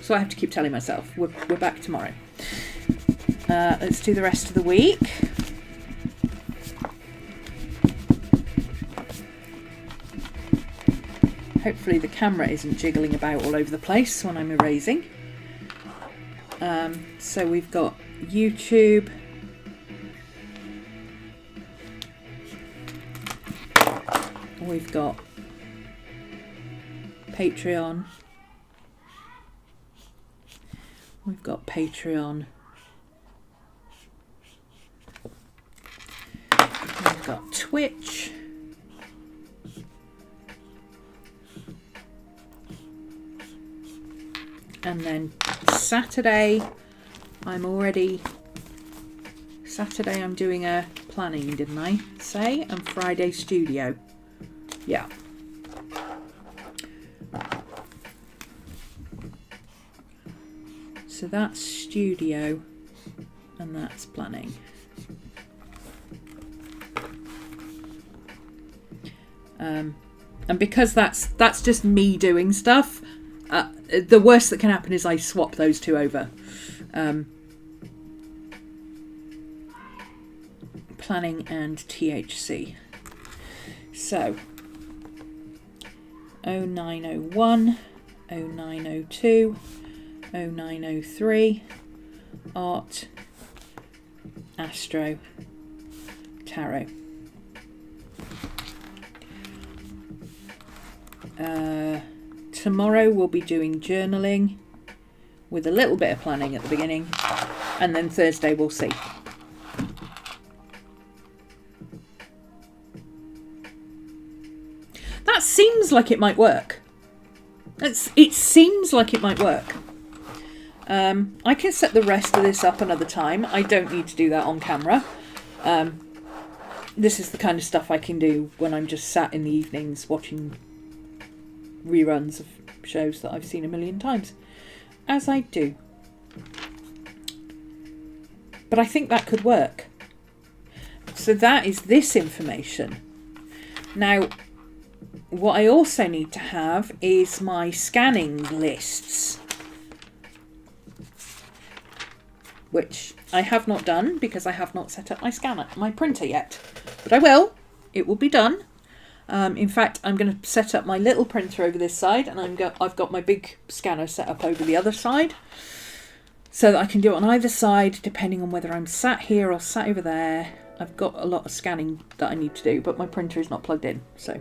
So I have to keep telling myself, we're back tomorrow. Let's do the rest of the week. Hopefully the camera isn't jiggling about all over the place when I'm erasing. So we've got YouTube. We've got Patreon. We've got Patreon. We've got Twitch. And then Saturday, I'm doing a planning, didn't I say? And Friday studio. Yeah. So that's studio and that's planning. And because that's just me doing stuff, the worst that can happen is I swap those two over. Planning and THC. So 0901, 0902, 0903, art, astro, tarot. Tomorrow we'll be doing journaling with a little bit of planning at the beginning, and then Thursday we'll see. seems like it might work. It seems like it might work. I can set the rest of this up another time. I don't need to do that on camera. This is the kind of stuff I can do when I'm just sat in the evenings watching reruns of shows that I've seen a million times. As I do. But I think that could work. So that is this information. Now, what I also need to have is my scanning lists, which I have not done because I have not set up my printer yet. But I will. It will be done. In fact, I'm going to set up my little printer over this side, and I've got my big scanner set up over the other side, so that I can do it on either side, depending on whether I'm sat here or sat over there. I've got a lot of scanning that I need to do, but my printer is not plugged in, so.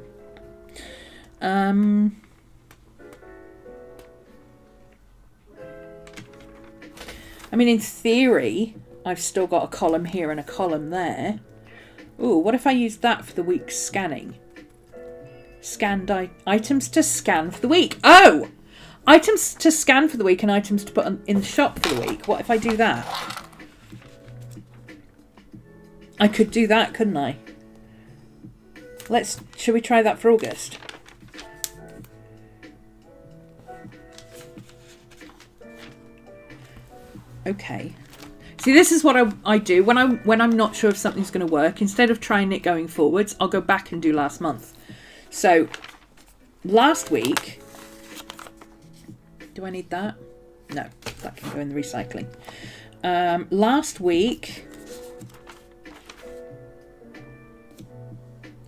I mean, in theory, I've still got a column here and a column there. Ooh, what if I use that for the week's scanning? Scanned items to scan for the week. Oh! Items to scan for the week and items to put in the shop for the week. What if I do that? I could do that, couldn't I? Shall we try that for August? Okay. See, this is what I do when I'm not sure if something's going to work. Instead of trying it going forwards, I'll go back and do last month. So, last week... Do I need that? No, that can go in the recycling. Last week...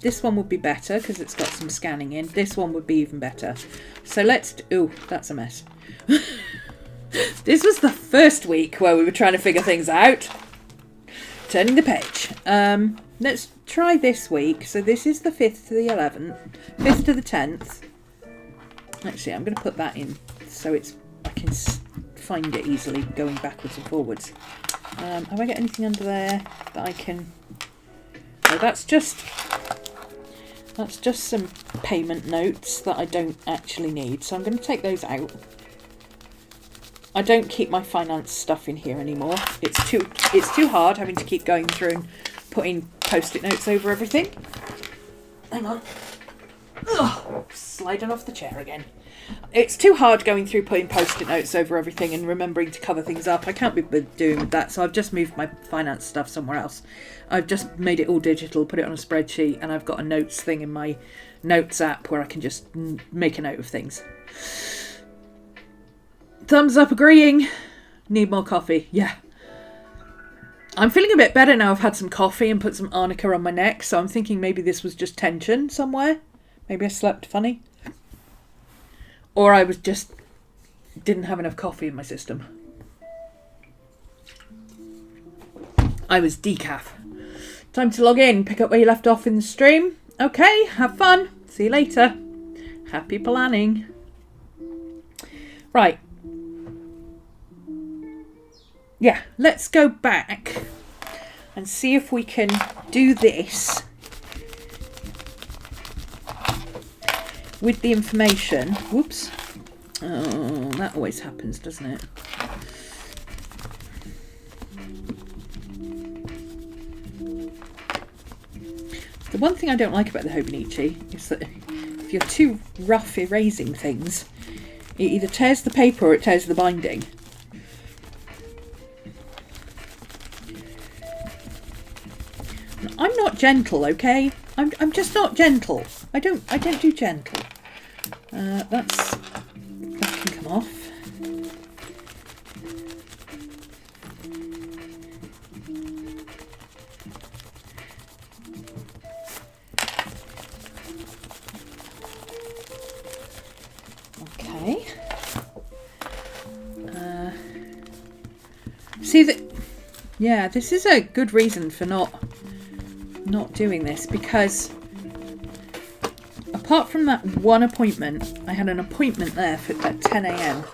This one would be better because it's got some scanning in. This one would be even better. So let's... Ooh, that's a mess. This was the first week where we were trying to figure things out. Turning the page. Let's try this week. So this is the 5th to the 11th. 5th to the 10th. Actually, I'm going to put that in so I can find it easily going backwards and forwards. Have I got anything under there that I can... No, that's just some payment notes that I don't actually need. So I'm going to take those out. I don't keep my finance stuff in here anymore. It's too hard having to keep going through and putting post-it notes over everything. Hang on. Ugh, sliding off the chair again. It's too hard going through putting post-it notes over everything and remembering to cover things up. I can't be doing that, so I've just moved my finance stuff somewhere else. I've just made it all digital, put it on a spreadsheet, and I've got a notes thing in my notes app where I can just make a note of things. Thumbs up agreeing. Need more coffee. Yeah. I'm feeling a bit better now. I've had some coffee and put some arnica on my neck, so I'm thinking maybe this was just tension somewhere. Maybe I slept funny. Or I didn't have enough coffee in my system. I was decaf. Time to log in. Pick up where you left off in the stream. Okay, have fun. See you later. Happy planning. Right. Yeah, let's go back and see if we can do this with the information. Whoops. Oh, that always happens, doesn't it? The one thing I don't like about the Hobonichi is that if you're too rough erasing things, it either tears the paper or it tears the binding. I'm not gentle, okay? I'm just not gentle. I don't do gentle. That can come off. Okay. See that? Yeah, this is a good reason for not doing this, because apart from that one appointment, I had an appointment there at 10 a.m.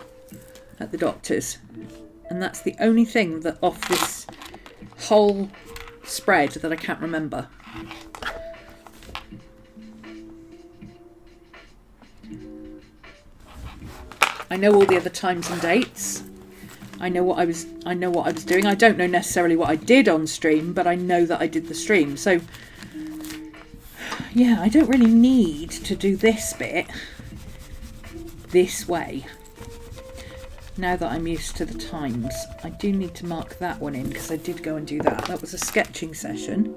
at the doctor's, and that's the only thing that off this whole spread that I can't remember. I know all the other times and dates. I know what I was doing. I don't know necessarily what I did on stream, but I know that I did the stream. So yeah, I don't really need to do this bit this way. Now that I'm used to the times, I do need to mark that one in because I did go and do that. That was a sketching session.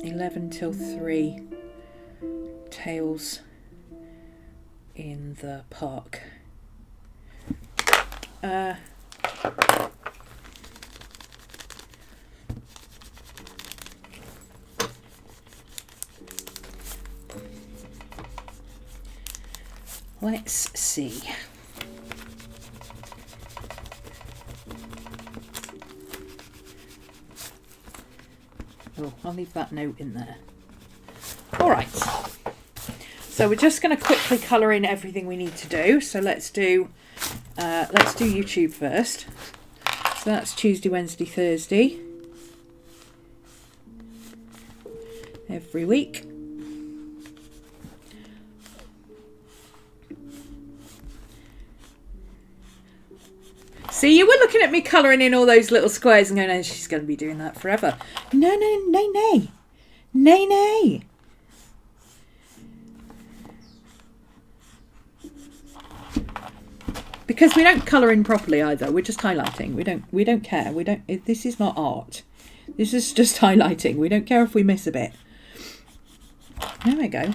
11 till 3, Tales in the Park. Let's see. Oh, I'll leave that note in there. All right. So we're just going to quickly colour in everything we need to do. So let's do YouTube first. So that's Tuesday, Wednesday, Thursday. Every week. See, you were looking at me colouring in all those little squares and going, oh, she's going to be doing that forever. No, no, nay, nay. Nay, nay. Because we don't colour in properly either. We're just highlighting. We don't care. This is not art. This is just highlighting. We don't care if we miss a bit. There we go.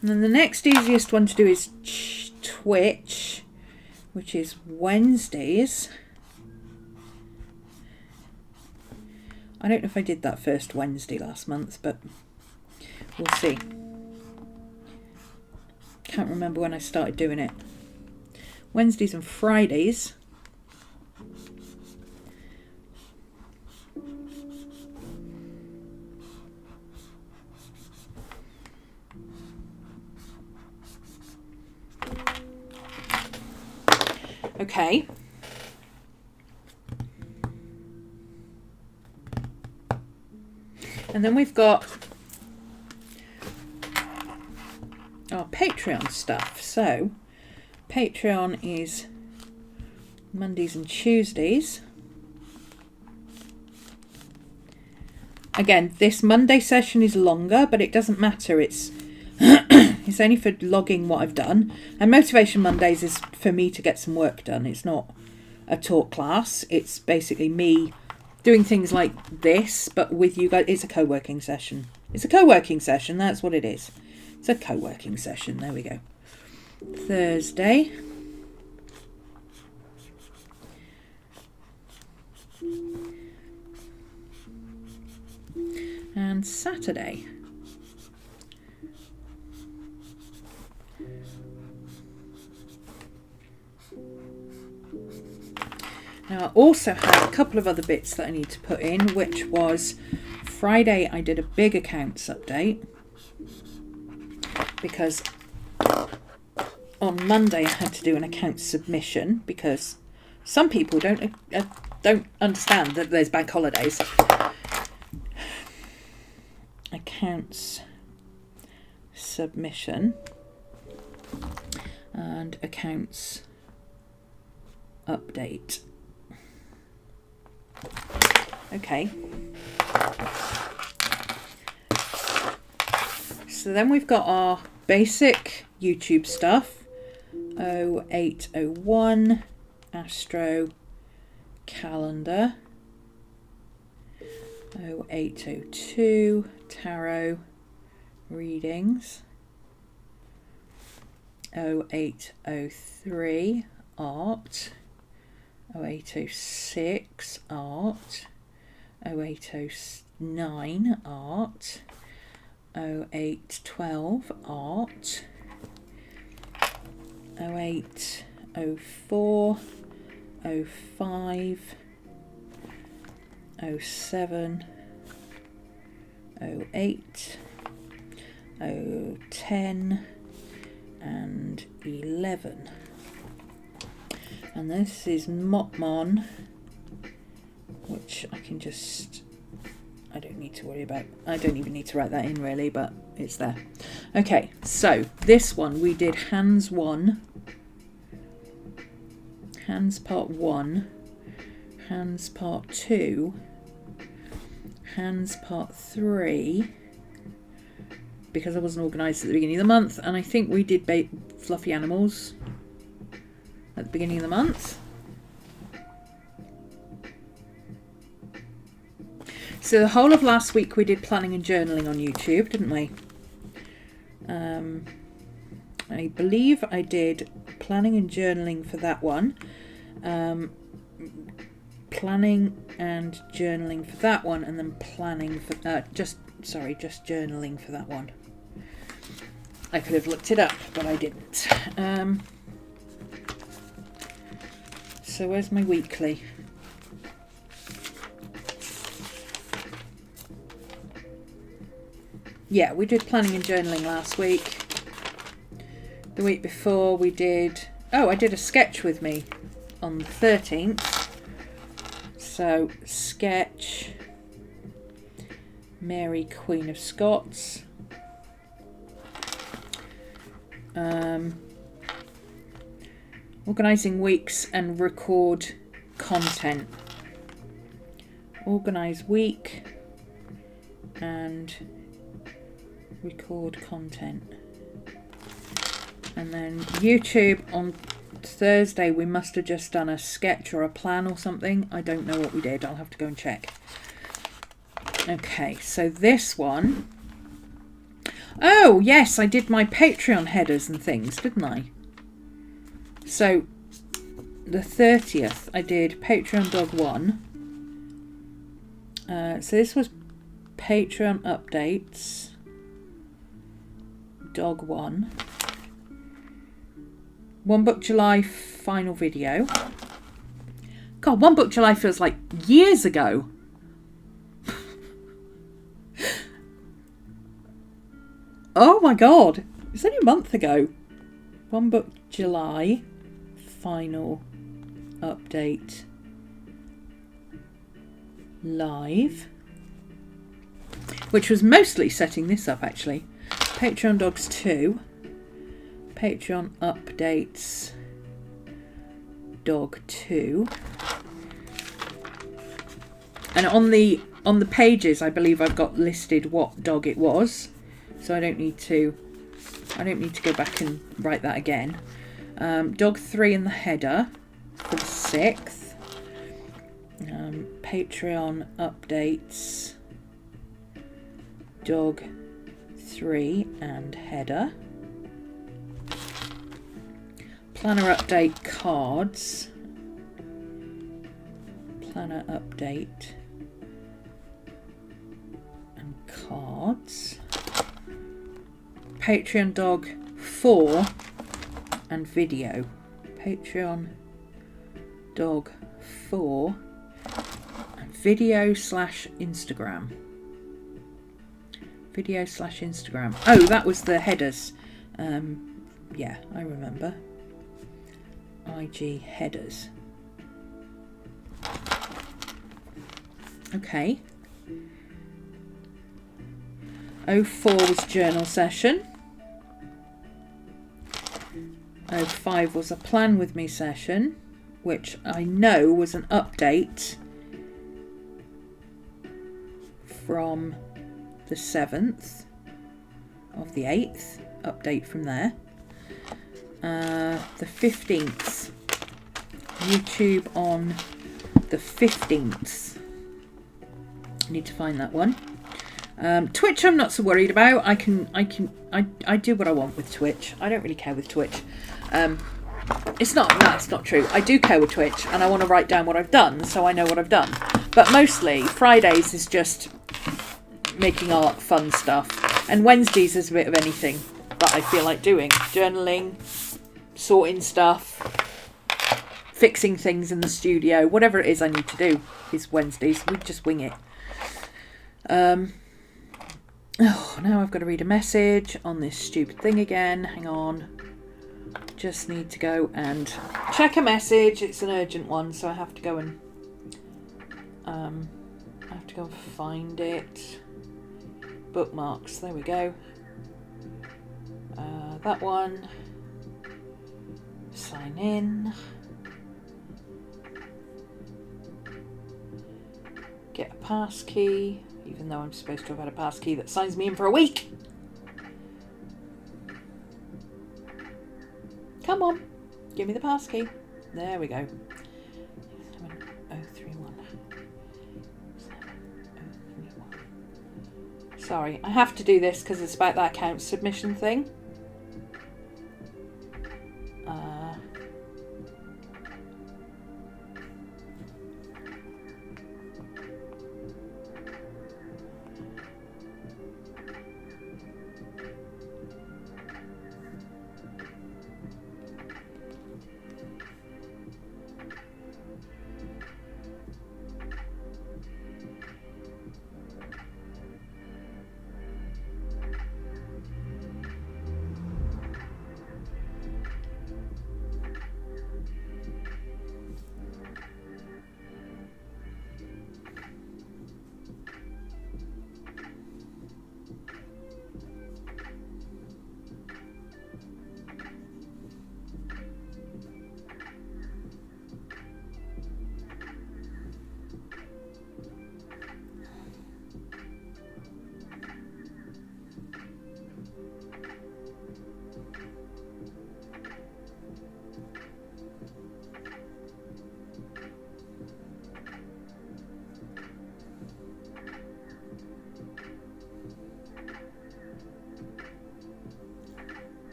And then the next easiest one to do is Twitch, which is Wednesdays. I don't know if I did that first Wednesday last month, but we'll see. Can't remember when I started doing it. Wednesdays and Fridays. Okay. And then we've got our Patreon stuff. So Patreon is Mondays and Tuesdays. Again, this Monday session is longer, but it doesn't matter. It's it's only for logging what I've done. And Motivation Mondays is for me to get some work done. It's not a talk class. It's basically me doing things like this, but with you guys. It's a co-working session. It's a co-working session. That's what it is. It's a co-working session. There we go. Thursday. And Saturday. Now I also have a couple of other bits that I need to put in, which was Friday I did a big accounts update because on Monday I had to do an accounts submission because some people don't understand that there's bank holidays. Accounts submission and accounts update. Okay. So then we've got our basic YouTube stuff. 0801 Astro Calendar. 0802 Tarot Readings. 0803 Art. 0806 Art. 0809 Art. 0812 Art. 0804 05 07 08 010 and 11. And this is Mopmon, which I can just I don't need to worry about. I don't even need to write that in really, but it's there. Okay, so this one we did hands 1, hands part 1, hands part 2, hands part 3, because I wasn't organised at the beginning of the month, and I think we did fluffy animals at the beginning of the month. So the whole of last week we did planning and journaling on YouTube, didn't we? I believe I did planning and journaling for that one. Planning and journaling for that one, and then planning for just journaling for that one. I could have looked it up, but I didn't. So where's my weekly? Yeah, we did planning and journaling last week. The week before we did... Oh, I did a sketch with me on the 13th. So, sketch, Mary, Queen of Scots. Organising weeks and record content. Organise week and record content. And then YouTube on Thursday we must have just done a sketch or a plan or something. I don't know what we did. I'll have to go and check. Okay, so this one... Oh, yes, I did my Patreon headers and things, didn't I? So, the 30th, I did Patreon Dog 1. So this was Patreon updates. Dog 1. One Book July final video. God, One Book July feels like years ago. Oh my God, it's only a month ago. One Book July final update live, which was mostly setting this up actually. Patreon Dogs 2, Patreon updates Dog 2, and on the pages I believe I've got listed what dog it was, so I don't need to go back and write that again. Dog 3 in the header for the 6th. Patreon updates Dog 3 and header. Planner update cards. Planner update and cards. Patreon Dog 4 and video. Patreon Dog 4 and video / Instagram. Video / Instagram. Oh, that was the headers. Yeah, I remember. IG headers. Okay. 04 was journal session. 05 was a plan with me session, which I know was an update from the 7th of the 8th. Update from there. The 15th. YouTube on the 15th. Need to find that one. Twitch I'm not so worried about. I do what I want with Twitch. I don't really care with Twitch. It's not true. I do care with Twitch and I want to write down what I've done so I know what I've done. But mostly Fridays is just making art, fun stuff. And Wednesdays is a bit of anything that I feel like doing. Journaling, sorting stuff, fixing things in the studio, whatever it is I need to do is Wednesdays. We just wing it. Oh, now I've got to read a message on this stupid thing again. Hang on. Just need to go and check a message. It's an urgent one, so I have to go and I have to go and find it. Bookmarks, there we go. That one. Sign in. Get a pass key, even though I'm supposed to have had a pass key that signs me in for a week. Come on, give me the pass key. There we go. 7031. 7031. Sorry, I have to do this because it's about that account submission thing.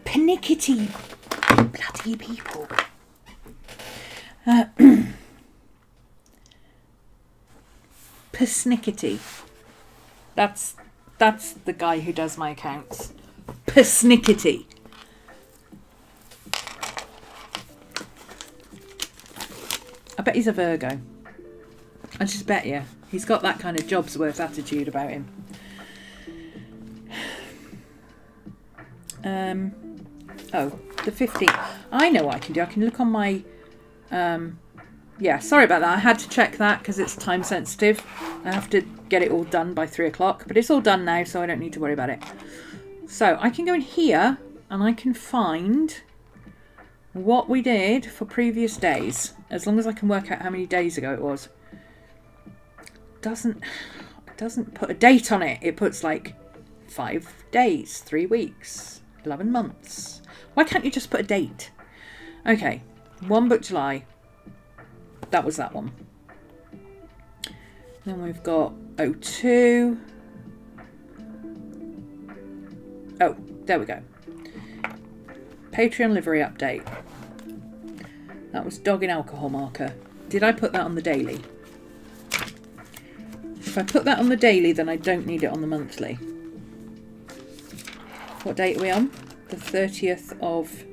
Panickety bloody people. Persnickety. That's the guy who does my accounts. Persnickety. I bet he's a Virgo. I just bet you. He's got that kind of job's worth attitude about him. Oh, the 15th. I know what I can do. I can look on my... yeah, sorry about that. I had to check that because it's time sensitive. I have to get it all done by 3 o'clock. But it's all done now, so I don't need to worry about it. So I can go in here and I can find what we did for previous days. As long as I can work out how many days ago it was. It doesn't put a date on it. It puts like 5 days, 3 weeks, 11 months. Why can't you just put a date? Okay, 1 book July. That was that one. Then we've got 02. Oh, there we go. Patreon livery update. That was dog in alcohol marker. Did I put that on the daily? If I put that on the daily, then I don't need it on the monthly. What date are we on? The 30th of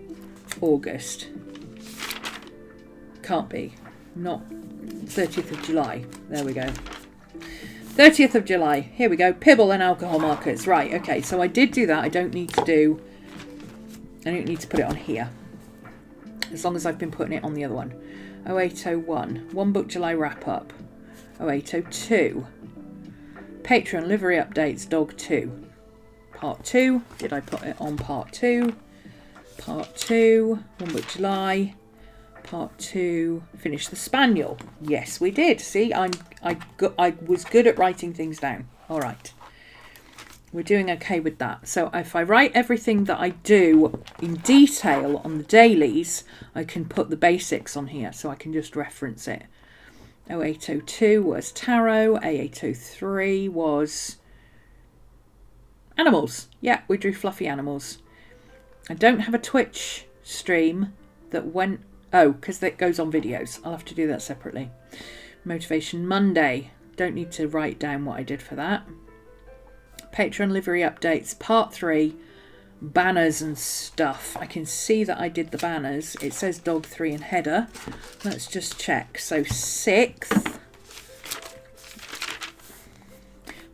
August. Can't be. Not 30th of July. There we go. 30th of July. Here we go. Pibble and alcohol markers. Right, okay. So I did do that. I don't need to put it on here. As long as I've been putting it on the other one. 0801. 1 book July wrap up. 0802. Patreon livery updates. Dog 2. Part 2. Did I put it on part 2? Part 2. 1 book July. Part 2. Finish the Spaniel. Yes, we did. See, I was good at writing things down. All right. We're doing okay with that. So if I write everything that I do in detail on the dailies, I can put the basics on here. So I can just reference it. 0802 was tarot. A803 was animals. Yeah, we drew fluffy animals. I don't have a Twitch stream that went... Oh, because that goes on videos. I'll have to do that separately. Motivation Monday. Don't need to write down what I did for that. Patreon livery updates, part 3, banners and stuff. I can see that I did the banners. It says dog 3 and header. Let's just check. So 6th.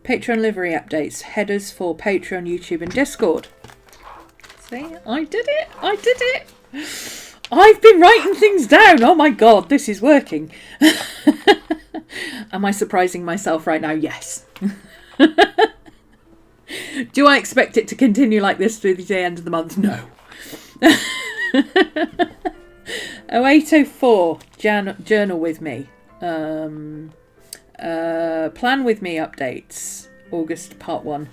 Patreon livery updates. Headers for Patreon, YouTube and Discord. See, I did it. I did it. I've been writing things down. Oh my God, this is working. Am I surprising myself right now? Yes. Do I expect it to continue like this through the end of the month? No. 0804, journal with me. Plan with me updates. August part 1.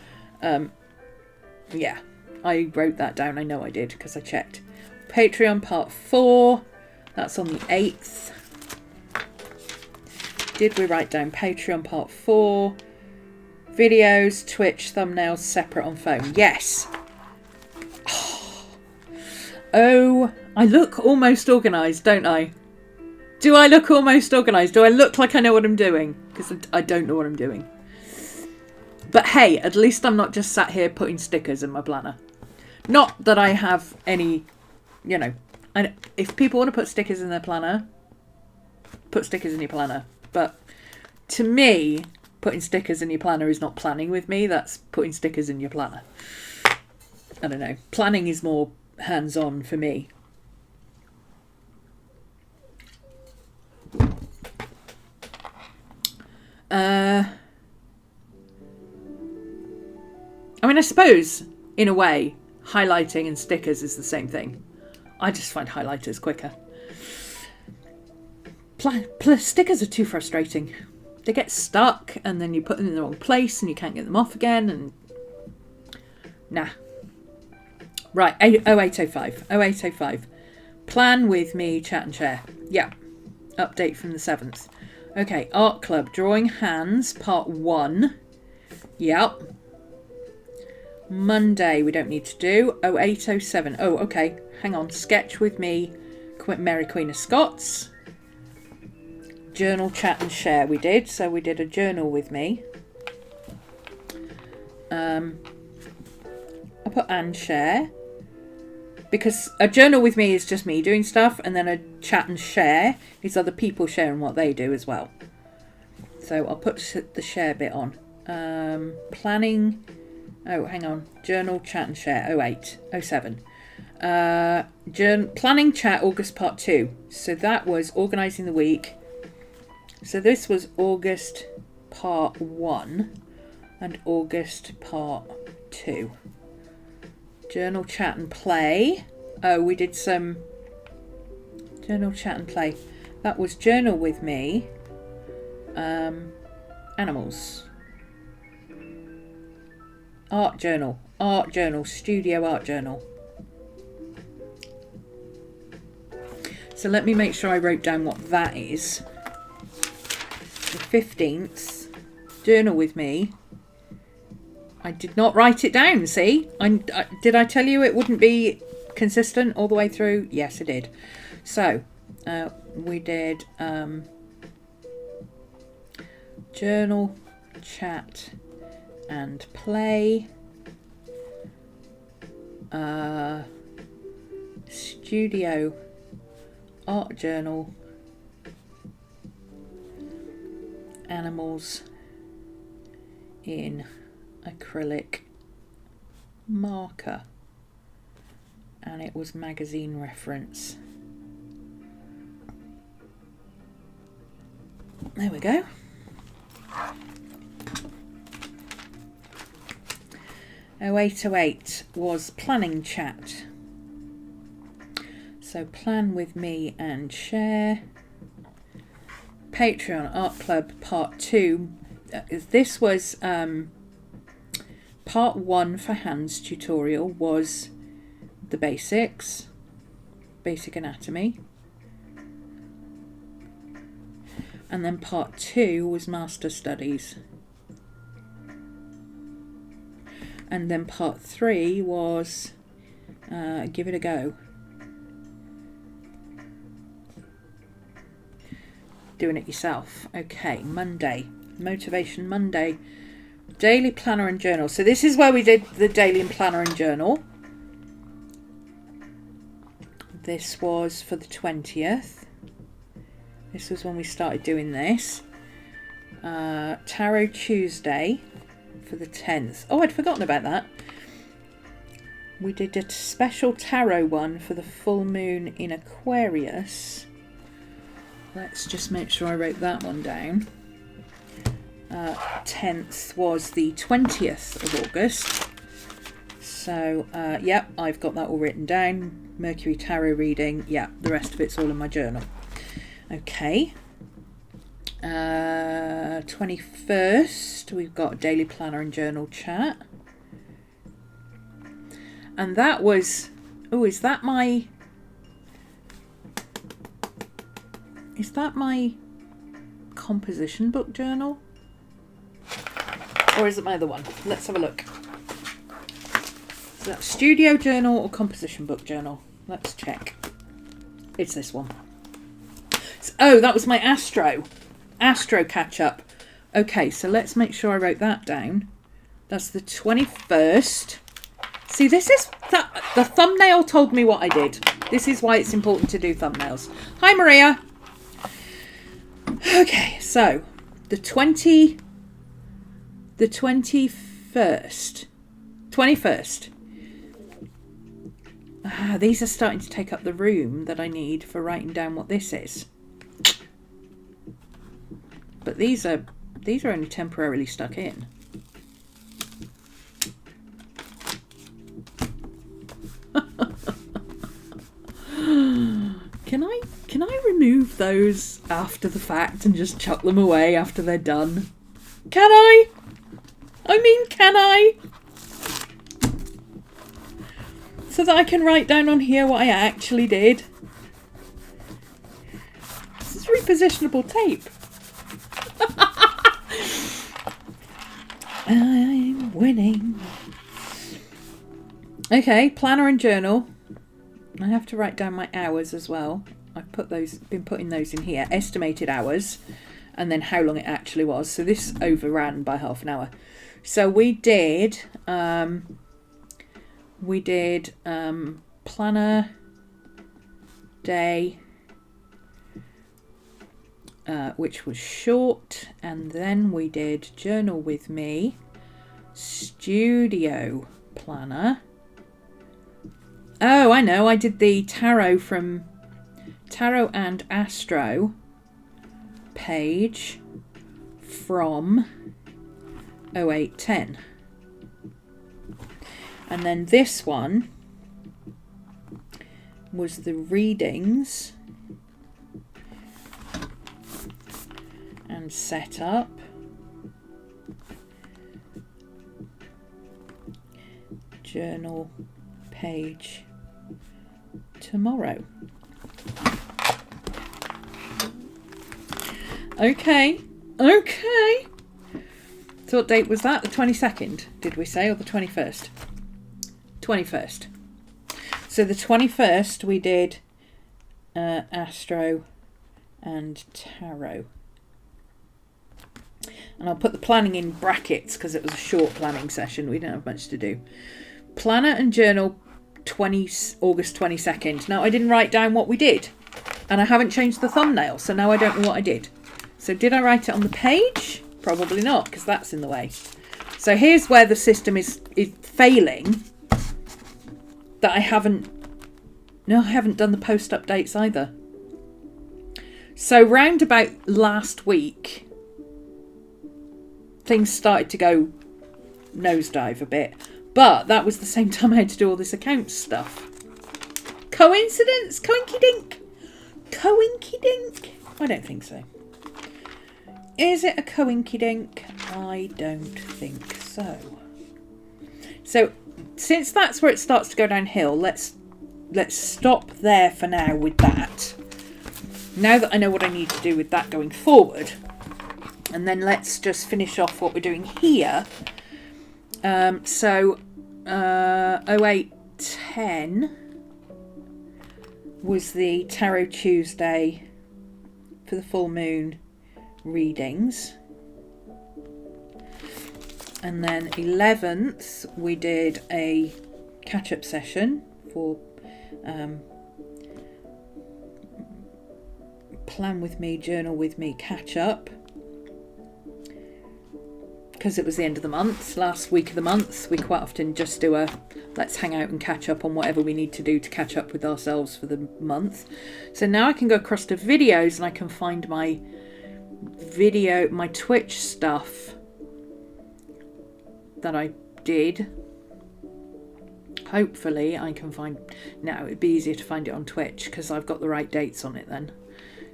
Yeah, I wrote that down. I know I did because I checked. Patreon part 4. That's on the 8th. Did we write down Patreon part 4? Videos, Twitch, thumbnails, separate on phone. Yes. Oh, I look almost organised, don't I? Do I look almost organised? Do I look like I know what I'm doing? Because I don't know what I'm doing. But hey, at least I'm not just sat here putting stickers in my planner. Not that I have any, you know, if people want to put stickers in their planner, put stickers in your planner. But to me, putting stickers in your planner is not planning with me. That's putting stickers in your planner. I don't know. Planning is more hands-on for me. I mean, I suppose, in a way, highlighting and stickers is the same thing. I just find highlighters quicker. Stickers are too frustrating. They get stuck and then you put them in the wrong place and you can't get them off again and... Nah. Right, 0805. 0805. Plan with me, chat and share. Yeah. Update from the 7th. Okay, Art Club. Drawing Hands, part 1. Yep. Monday, we don't need to do. 0807. Oh, okay. Hang on. Sketch with me, Mary Queen of Scots. Journal, chat and share we did. So we did a journal with me. I put and share. Because a journal with me is just me doing stuff. And then a chat and share is other people sharing what they do as well. So I'll put the share bit on. Planning. Oh, hang on. Journal, chat and share. 08. 07. Planning chat August part 2. So that was organising the week. So this was August part 1 and August part 2. Journal, chat and play. Oh, we did some journal, chat and play. That was journal with me. Animals. Art journal, studio art journal. So let me make sure I wrote down what that is. The 15th, journal with me. I did not write it down, see? Did I tell you it wouldn't be consistent all the way through? Yes, I did. So, we did journal, chat and play. Studio, art journal, animals in acrylic marker, and it was magazine reference. There we go. Oh 0808 was planning chat. So plan with me and share. Patreon Art Club part 2. This was part 1 for hands tutorial was the basics, basic anatomy. And then part 2 was master studies. And then part 3 was give it a go. Doing it yourself. Okay, Monday. Motivation Monday. Daily planner and journal. So this is where we did the daily and planner and journal. This was for the 20th. This was when we started doing this. Tarot Tuesday for the 10th. Oh, I'd forgotten about that. We did a special tarot one for the full moon in Aquarius. Let's just make sure I wrote that one down. 10th was the 20th of August. So, yep, I've got that all written down. Mercury tarot reading. Yeah, the rest of it's all in my journal. Okay. 21st, we've got daily planner and journal chat. And that was... Oh, is that my composition book journal? Or is it my other one? Let's have a look. Is that studio journal or composition book journal? Let's check. It's this one. Oh, that was my Astro catch up. Okay, so let's make sure I wrote that down. That's the 21st. See, this is the thumbnail told me what I did. This is why it's important to do thumbnails. Hi, Maria. Okay, so the 21st. 21st. These are starting to take up the room that I need for writing down what this is. But these are only temporarily stuck in. Can I remove those after the fact and just chuck them away after they're done? Can I? I mean, can I? So that I can write down on here what I actually did. This is repositionable tape. I'm winning. Okay, planner and journal. I have to write down my hours as well. I've been putting those in here. Estimated hours, and then how long it actually was. So this overran by half an hour. So we did planner day, which was short, and then we did journal with me, studio planner. Oh, I know, I did the tarot and Astro page from 0810. And then this one was the readings and setup. Journal page tomorrow. Okay. So what date was that? The 22nd, did we say, or the 21st? 21st. So the 21st we did Astro and Tarot. And I'll put the planning in brackets because it was a short planning session. We didn't have much to do. Planner and journal, August 22nd. Now, I didn't write down what we did. And I haven't changed the thumbnail, so now I don't know what I did. So did I write it on the page? Probably not, because that's in the way. So here's where the system is failing. That I haven't done the post updates either. So round about last week, things started to go nosedive a bit. But that was the same time I had to do all this account stuff. Coincidence? Coinky dink? Coinky dink? I don't think so. Is it a coinky dink? I don't think so. So, since that's where it starts to go downhill, let's stop there for now with that. Now that I know what I need to do with that going forward, and then let's just finish off what we're doing here. 0810 was the Tarot Tuesday for the full moon readings. And then 11th we did a catch-up session for plan with me, journal with me, catch up. Because it was the end of the month, last week of the month, we quite often just do a let's hang out and catch up on whatever we need to do to catch up with ourselves for the month. So now I can go across to videos and I can find my video, my Twitch stuff that I did. Hopefully I can find, now it'd be easier to find it on Twitch because I've got the right dates on it then.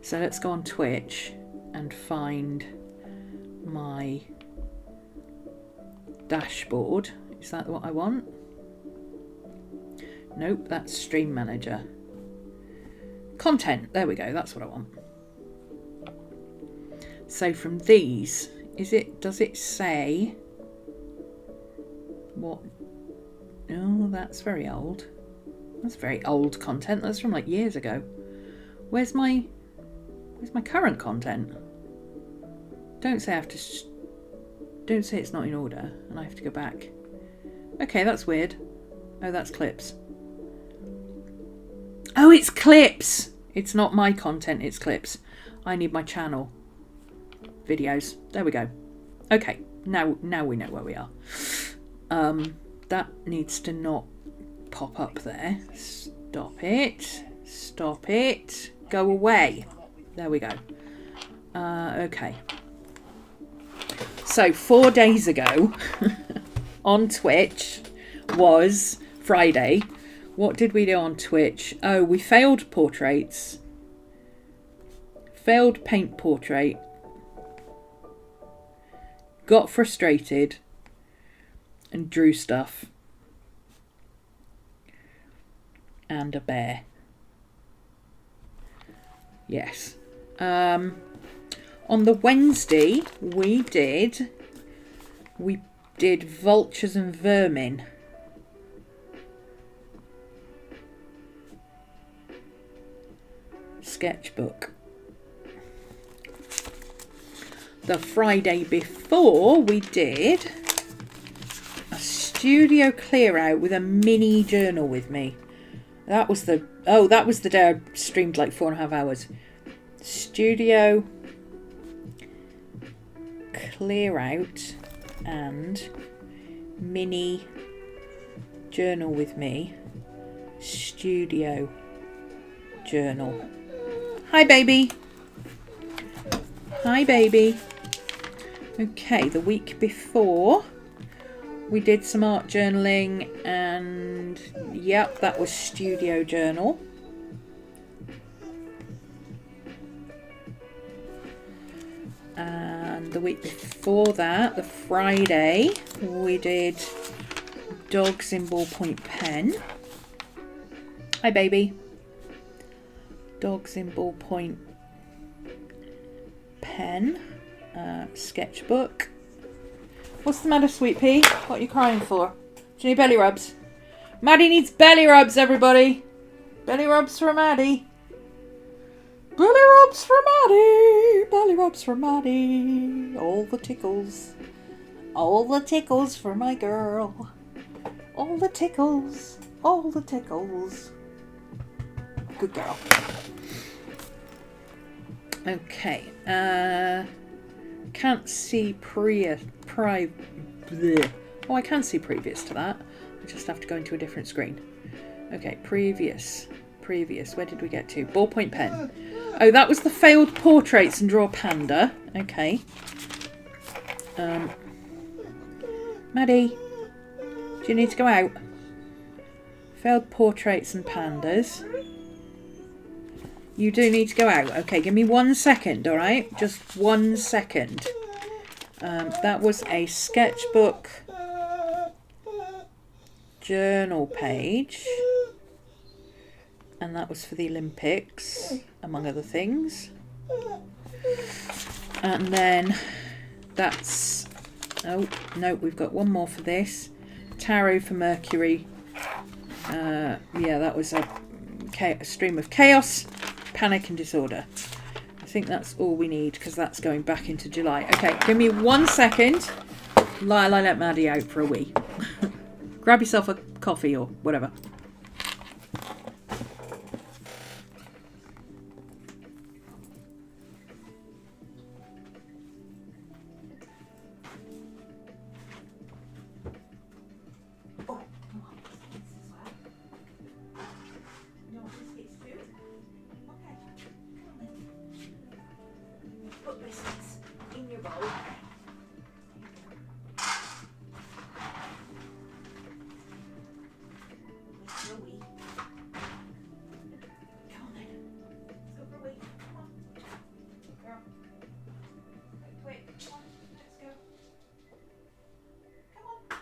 So let's go on Twitch and find my dashboard. Is that what I want? Nope, that's Stream Manager. Content, there we go, that's what I want. So from these, does it say what? Oh, that's very old. That's very old content. That's from like years ago. Where's my current content? Don't say I have to. Don't say it's not in order, and I have to go back. Okay, that's weird. Oh, that's clips. Oh, it's clips. It's not my content. It's clips. I need my channel. Videos. There we go. Okay, now we know where we are. That needs to not pop up there. Stop it. Stop it. Go away. There we go. Okay. So 4 days ago on Twitch was Friday. What did we do on Twitch? Oh, we failed portraits. Failed paint portrait. Got frustrated. And drew stuff. And a bear. Yes. On the Wednesday, we did vultures and vermin. Sketchbook. The Friday before, we did a studio clear out with a mini journal with me. That was the day I streamed like 4.5 hours. Studio clear out and mini journal with me. Studio journal. Hi, baby. Hi, baby. Okay, the week before we did some art journaling and yep, that was studio journal. And the week before that, the Friday, we did dogs in ballpoint pen. Hi, baby. Dogs in ballpoint pen. Sketchbook. What's the matter, sweet pea? What are you crying for? Do you need belly rubs? Maddie needs belly rubs, everybody. Belly rubs for Maddie. Belly rubs for Maddie. Belly rubs for Maddie. All the tickles. All the tickles for my girl. All the tickles. All the tickles. Good girl. Okay. Can't see Oh, I can see previous to that. I just have to go into a different screen. Okay, previous. Where did we get to? Ballpoint pen. Oh, that was the failed portraits and draw panda. Okay. Maddie, do you need to go out? Failed portraits and pandas. You do need to go out. Okay, give me 1 second, all right? Just 1 second. That was a sketchbook journal page. And that was for the Olympics, among other things. And then that's... Oh, no, we've got one more for this. Tarot for Mercury. Yeah, that was a stream of chaos, panic and disorder. I think that's all we need because that's going back into July. Okay, give me 1 second. I'll let Maddie out for a wee. Grab yourself a coffee or whatever. put biscuits in your bowl. For a wee. Come on then. Let's go for a wee. Come on. Girl. Quick. Come on. Let's go. Come on.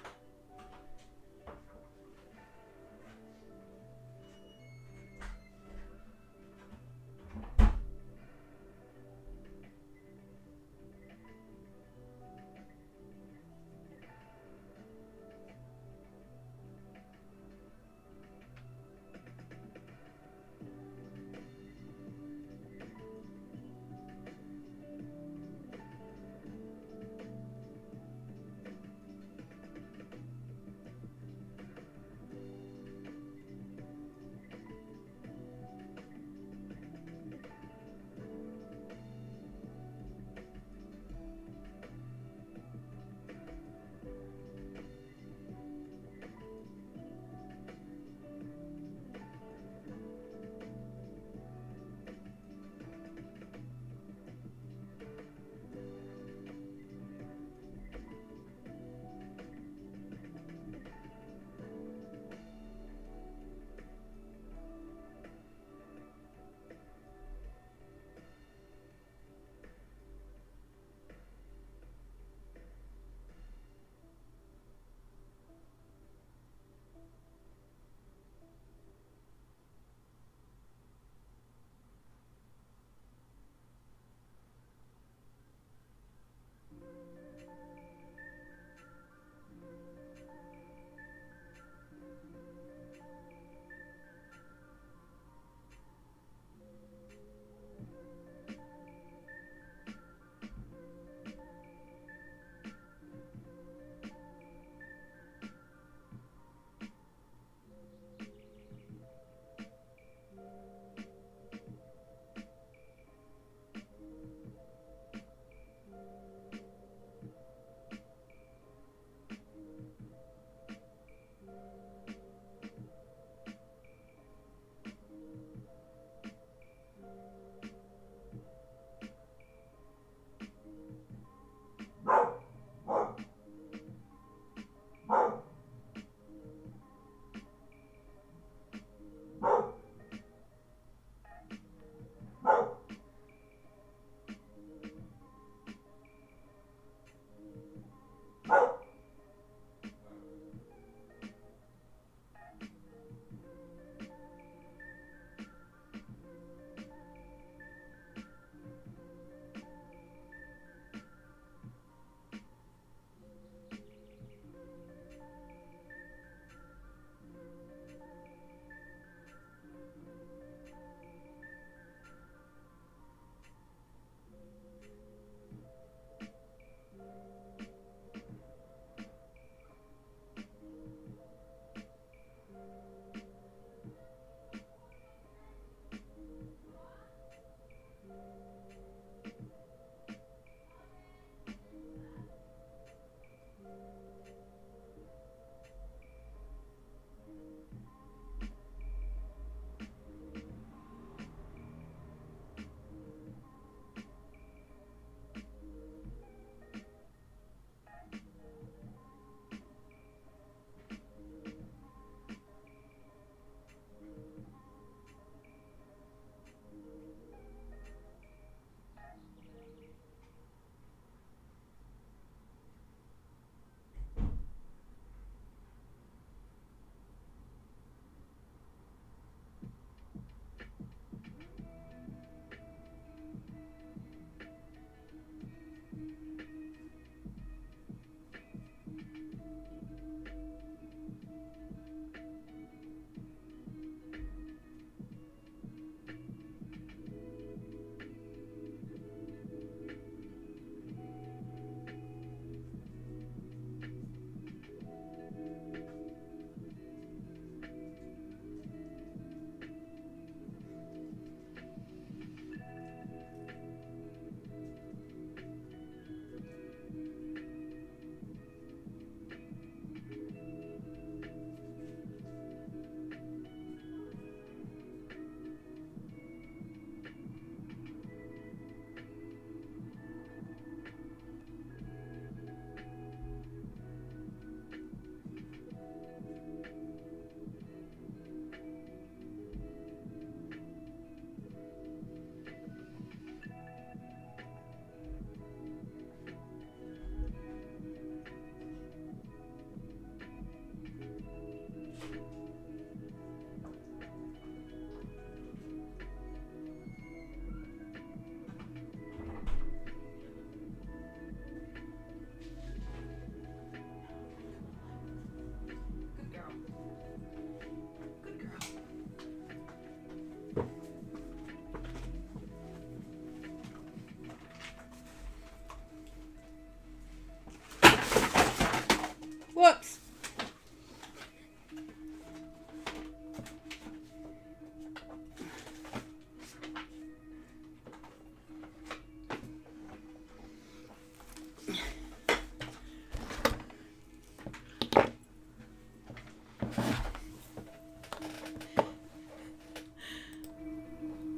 Whoops.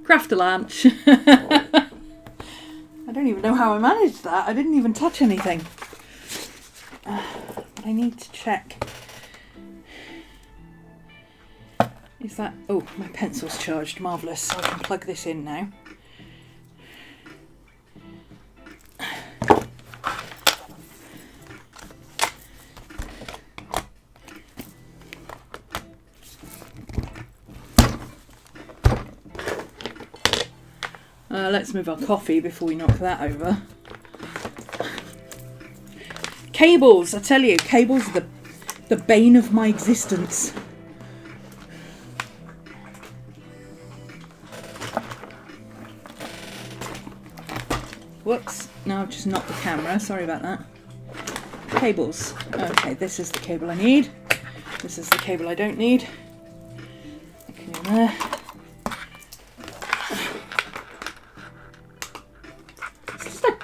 Craft a lunch. I don't even know how I managed that. I didn't even touch anything. But I need to check. Is that... Oh, my pencil's charged. Marvellous. So I can plug this in now. Let's move our coffee before we knock that over. Cables, I tell you, cables are the bane of my existence. Whoops, now I've just knocked the camera, sorry about that. Cables, okay, this is the cable I need. This is the cable I don't need. Okay, in there.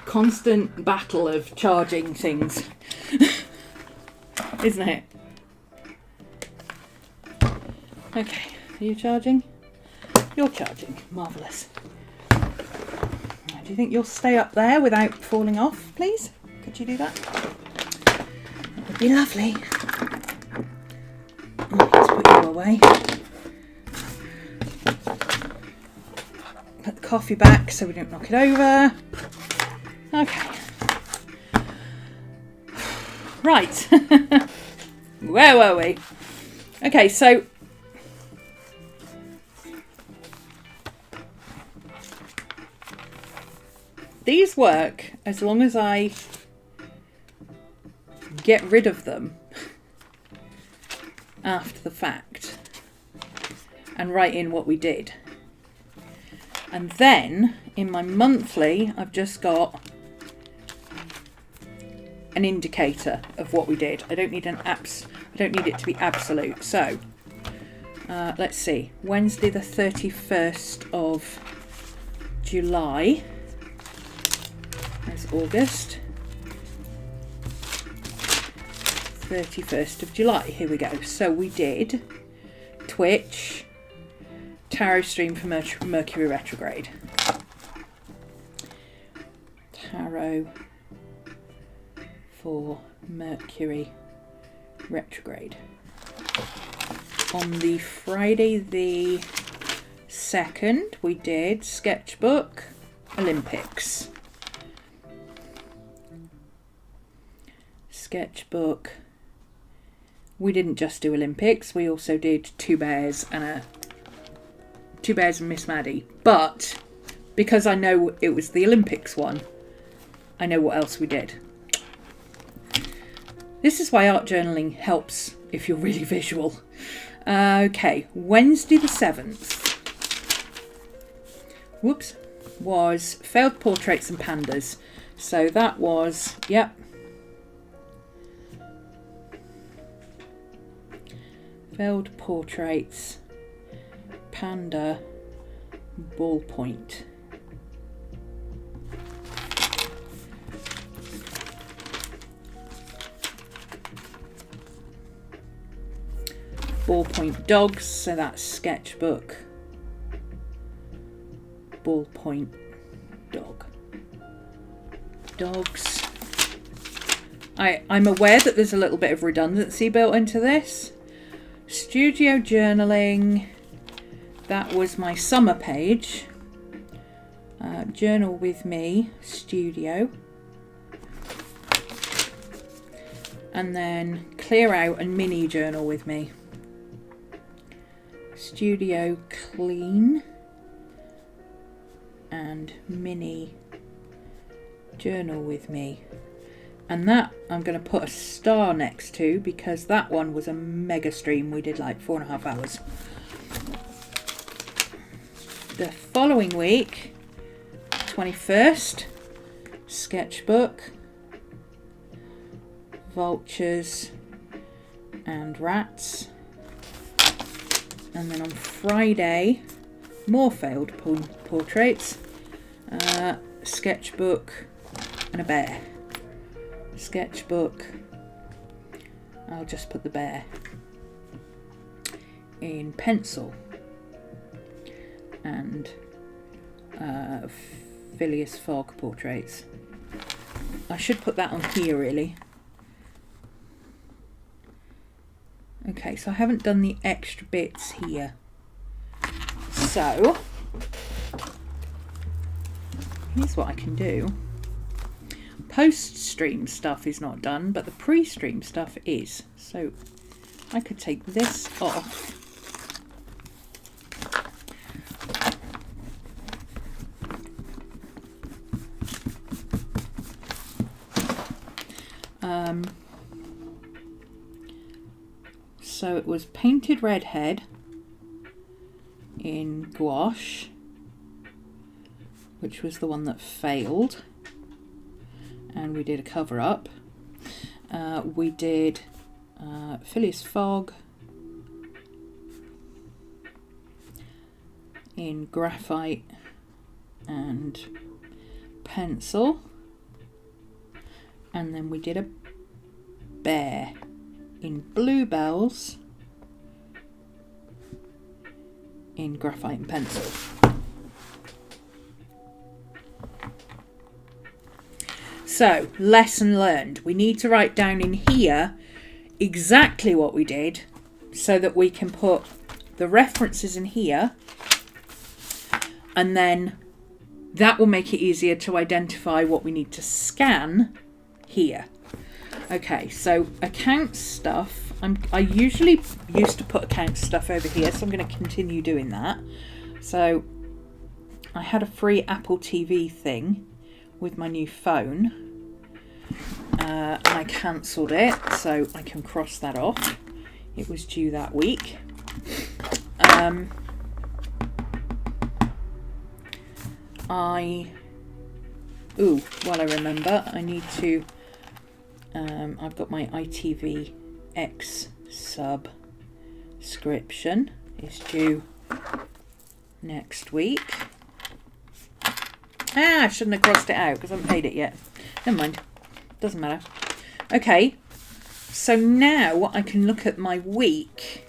Constant battle of charging things, isn't it? Okay, are you charging? You're charging. Marvellous. Do you think you'll stay up there without falling off, please? Could you do that? That would be lovely. Let's put you away. Put the coffee back so we don't knock it over. Okay. Right. Where were we? Okay, so these work as long as I get rid of them after the fact and write in what we did. And then in my monthly, I've just got an indicator of what we did. I don't need I don't need it to be absolute. So let's see. Wednesday the 31st of July. There's August. 31st of July. Here we go. So we did Twitch, tarot stream for Mercury retrograde. Tarot for Mercury retrograde. On the Friday the 2nd, we did sketchbook Olympics. Sketchbook. We didn't just do Olympics, we also did Two Bears and Miss Maddie. But because I know it was the Olympics one, I know what else we did. This is why art journaling helps if you're really visual. Okay, Wednesday the 7th. Whoops. Was failed portraits and pandas. So that was, yep. Failed portraits, panda, ballpoint. Ballpoint dogs, so that's sketchbook, ballpoint dog. Dogs. I'm aware that there's a little bit of redundancy built into this. Studio journaling, that was my summer page. Journal with me, studio. And then clear out and mini journal with me. Studio clean and mini journal with me. And that I'm going to put a star next to because that one was a mega stream. We did like 4.5 hours. The following week, 21st, sketchbook, vultures, and rats. And then on Friday, more failed portraits. Sketchbook and a bear. Sketchbook. I'll just put the bear in pencil. And Phileas Fogg portraits. I should put that on here really. Okay, so I haven't done the extra bits here. So here's what I can do. Post-stream stuff is not done, but the pre-stream stuff is. So I could take this off. So it was painted redhead in gouache, which was the one that failed, and we did a cover up. We did Phileas Fogg in graphite and pencil, and then we did a bear in bluebells in graphite and pencil. So, lesson learned. We need to write down in here exactly what we did so that we can put the references in here, and then that will make it easier to identify what we need to scan here. Okay, so account stuff. I usually used to put account stuff over here, so I'm going to continue doing that. So I had a free Apple TV thing with my new phone, and I cancelled it, so I can cross that off. It was due that week. While I remember, I need to. I've got my ITVX subscription. It's due next week. I shouldn't have crossed it out because I haven't paid it yet. Never mind. Doesn't matter. Okay. So now I can look at my week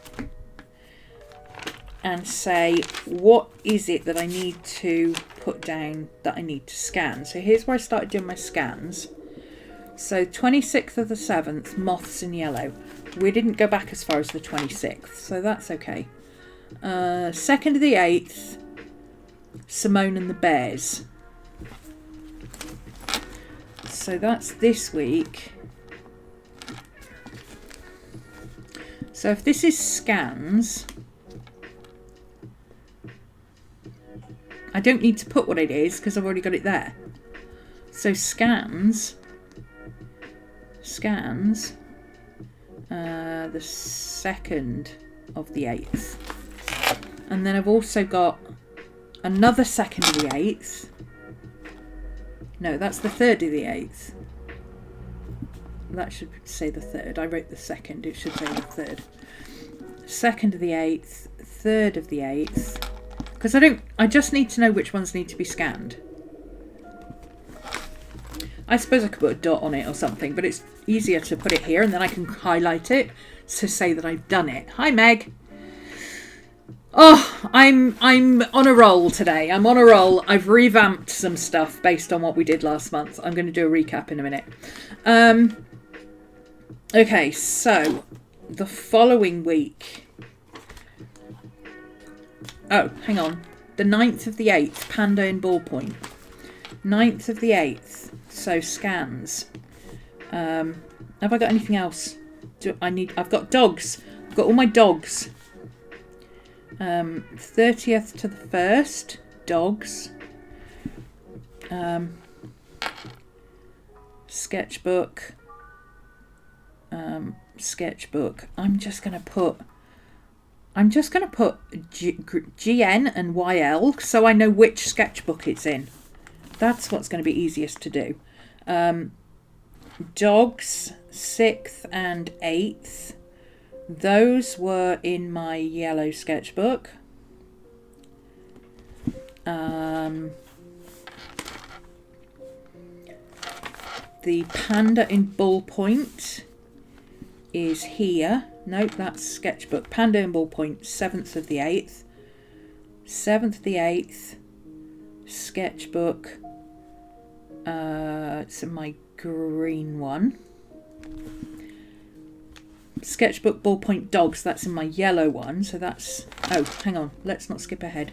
and say, what is it that I need to put down that I need to scan? So here's where I started doing my scans. So 26th of the 7th, moths in yellow. We didn't go back as far as the 26th, so that's okay. 2nd of the 8th, Simone and the Bears. So that's this week. So if this is scans, I don't need to put what it is because I've already got it there. So scans, the 2nd of the 8th. And then I've also got another 2nd of the 8th. No, that's the 3rd of the 8th. That should say the 3rd. I wrote the 2nd, it should say the 3rd. 2nd of the 8th, 3rd of the 8th. Because I just need to know which ones need to be scanned. I suppose I could put a dot on it or something, but it's easier to put it here and then I can highlight it to say that I've done it. Hi, Meg. Oh, I'm on a roll today. I'm on a roll. I've revamped some stuff based on what we did last month. I'm going to do a recap in a minute. Okay, so the following week. Oh, hang on. The 9th of the 8th, Panda in ballpoint. 9th of the 8th. So scans. Have I got anything else? I've got dogs. I've got all my dogs. 30th to the 1st, dogs. Sketchbook. Sketchbook. I'm just gonna put GN and YL so I know which sketchbook it's in. That's what's going to be easiest to do. Dogs, 6th and 8th. Those were in my yellow sketchbook. The panda in ballpoint is here. Nope, that's sketchbook. Panda in ballpoint, 7th of the 8th. 7th of the 8th. Sketchbook. It's in my green one. Sketchbook ballpoint dogs, that's in my yellow one. So that's... Oh, hang on. Let's not skip ahead.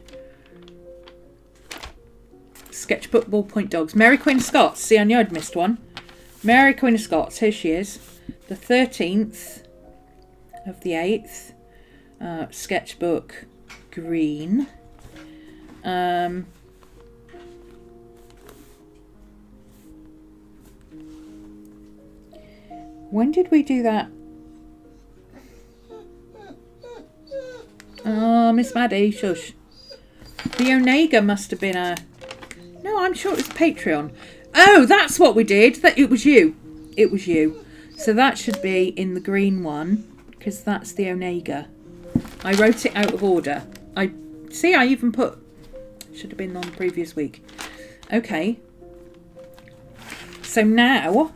Sketchbook ballpoint dogs. Mary Queen of Scots. See, I knew I'd missed one. Mary Queen of Scots. Here she is. The 13th of the 8th. Sketchbook green. When did we do that? Oh, Miss Maddie, shush. The Onega must have been a... No, I'm sure it was Patreon. Oh, that's what we did. That it was you. It was you. So that should be in the green one, because that's the Onega. I wrote it out of order. I even put... Should have been on the previous week. Okay. So now,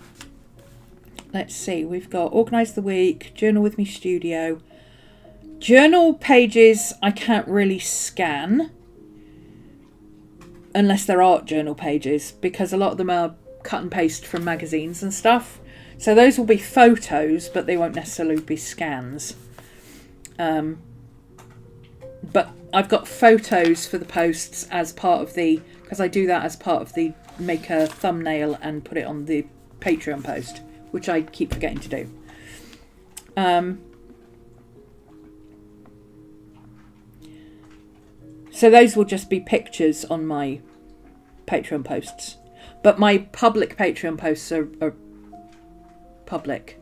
let's see. We've got Organise the Week, Journal with Me Studio. Journal pages I can't really scan. Unless they're art journal pages, because a lot of them are cut and paste from magazines and stuff. So those will be photos, but they won't necessarily be scans. But I've got photos for the posts as part of the... Because I do that as part of the... Make a thumbnail and put it on the Patreon post, which I keep forgetting to do. So those will just be pictures on my Patreon posts. But my public Patreon posts are public.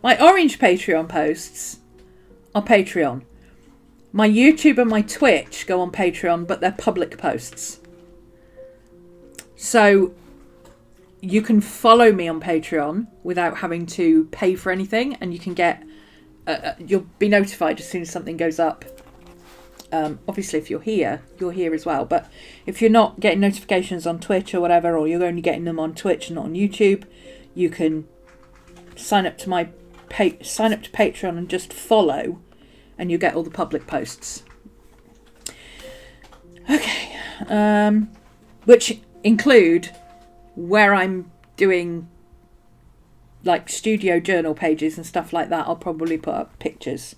My orange Patreon posts are Patreon. My YouTube and my Twitch go on Patreon, but they're public posts. So... You can follow me on Patreon without having to pay for anything, and you can get, you'll be notified as soon as something goes up. Obviously, if you're here as well. But if you're not getting notifications on Twitch or whatever, or you're only getting them on Twitch and not on YouTube, you can sign up to Patreon and just follow, and you get all the public posts. Okay, which include where I'm doing like studio journal pages and stuff like that. I'll probably put up pictures.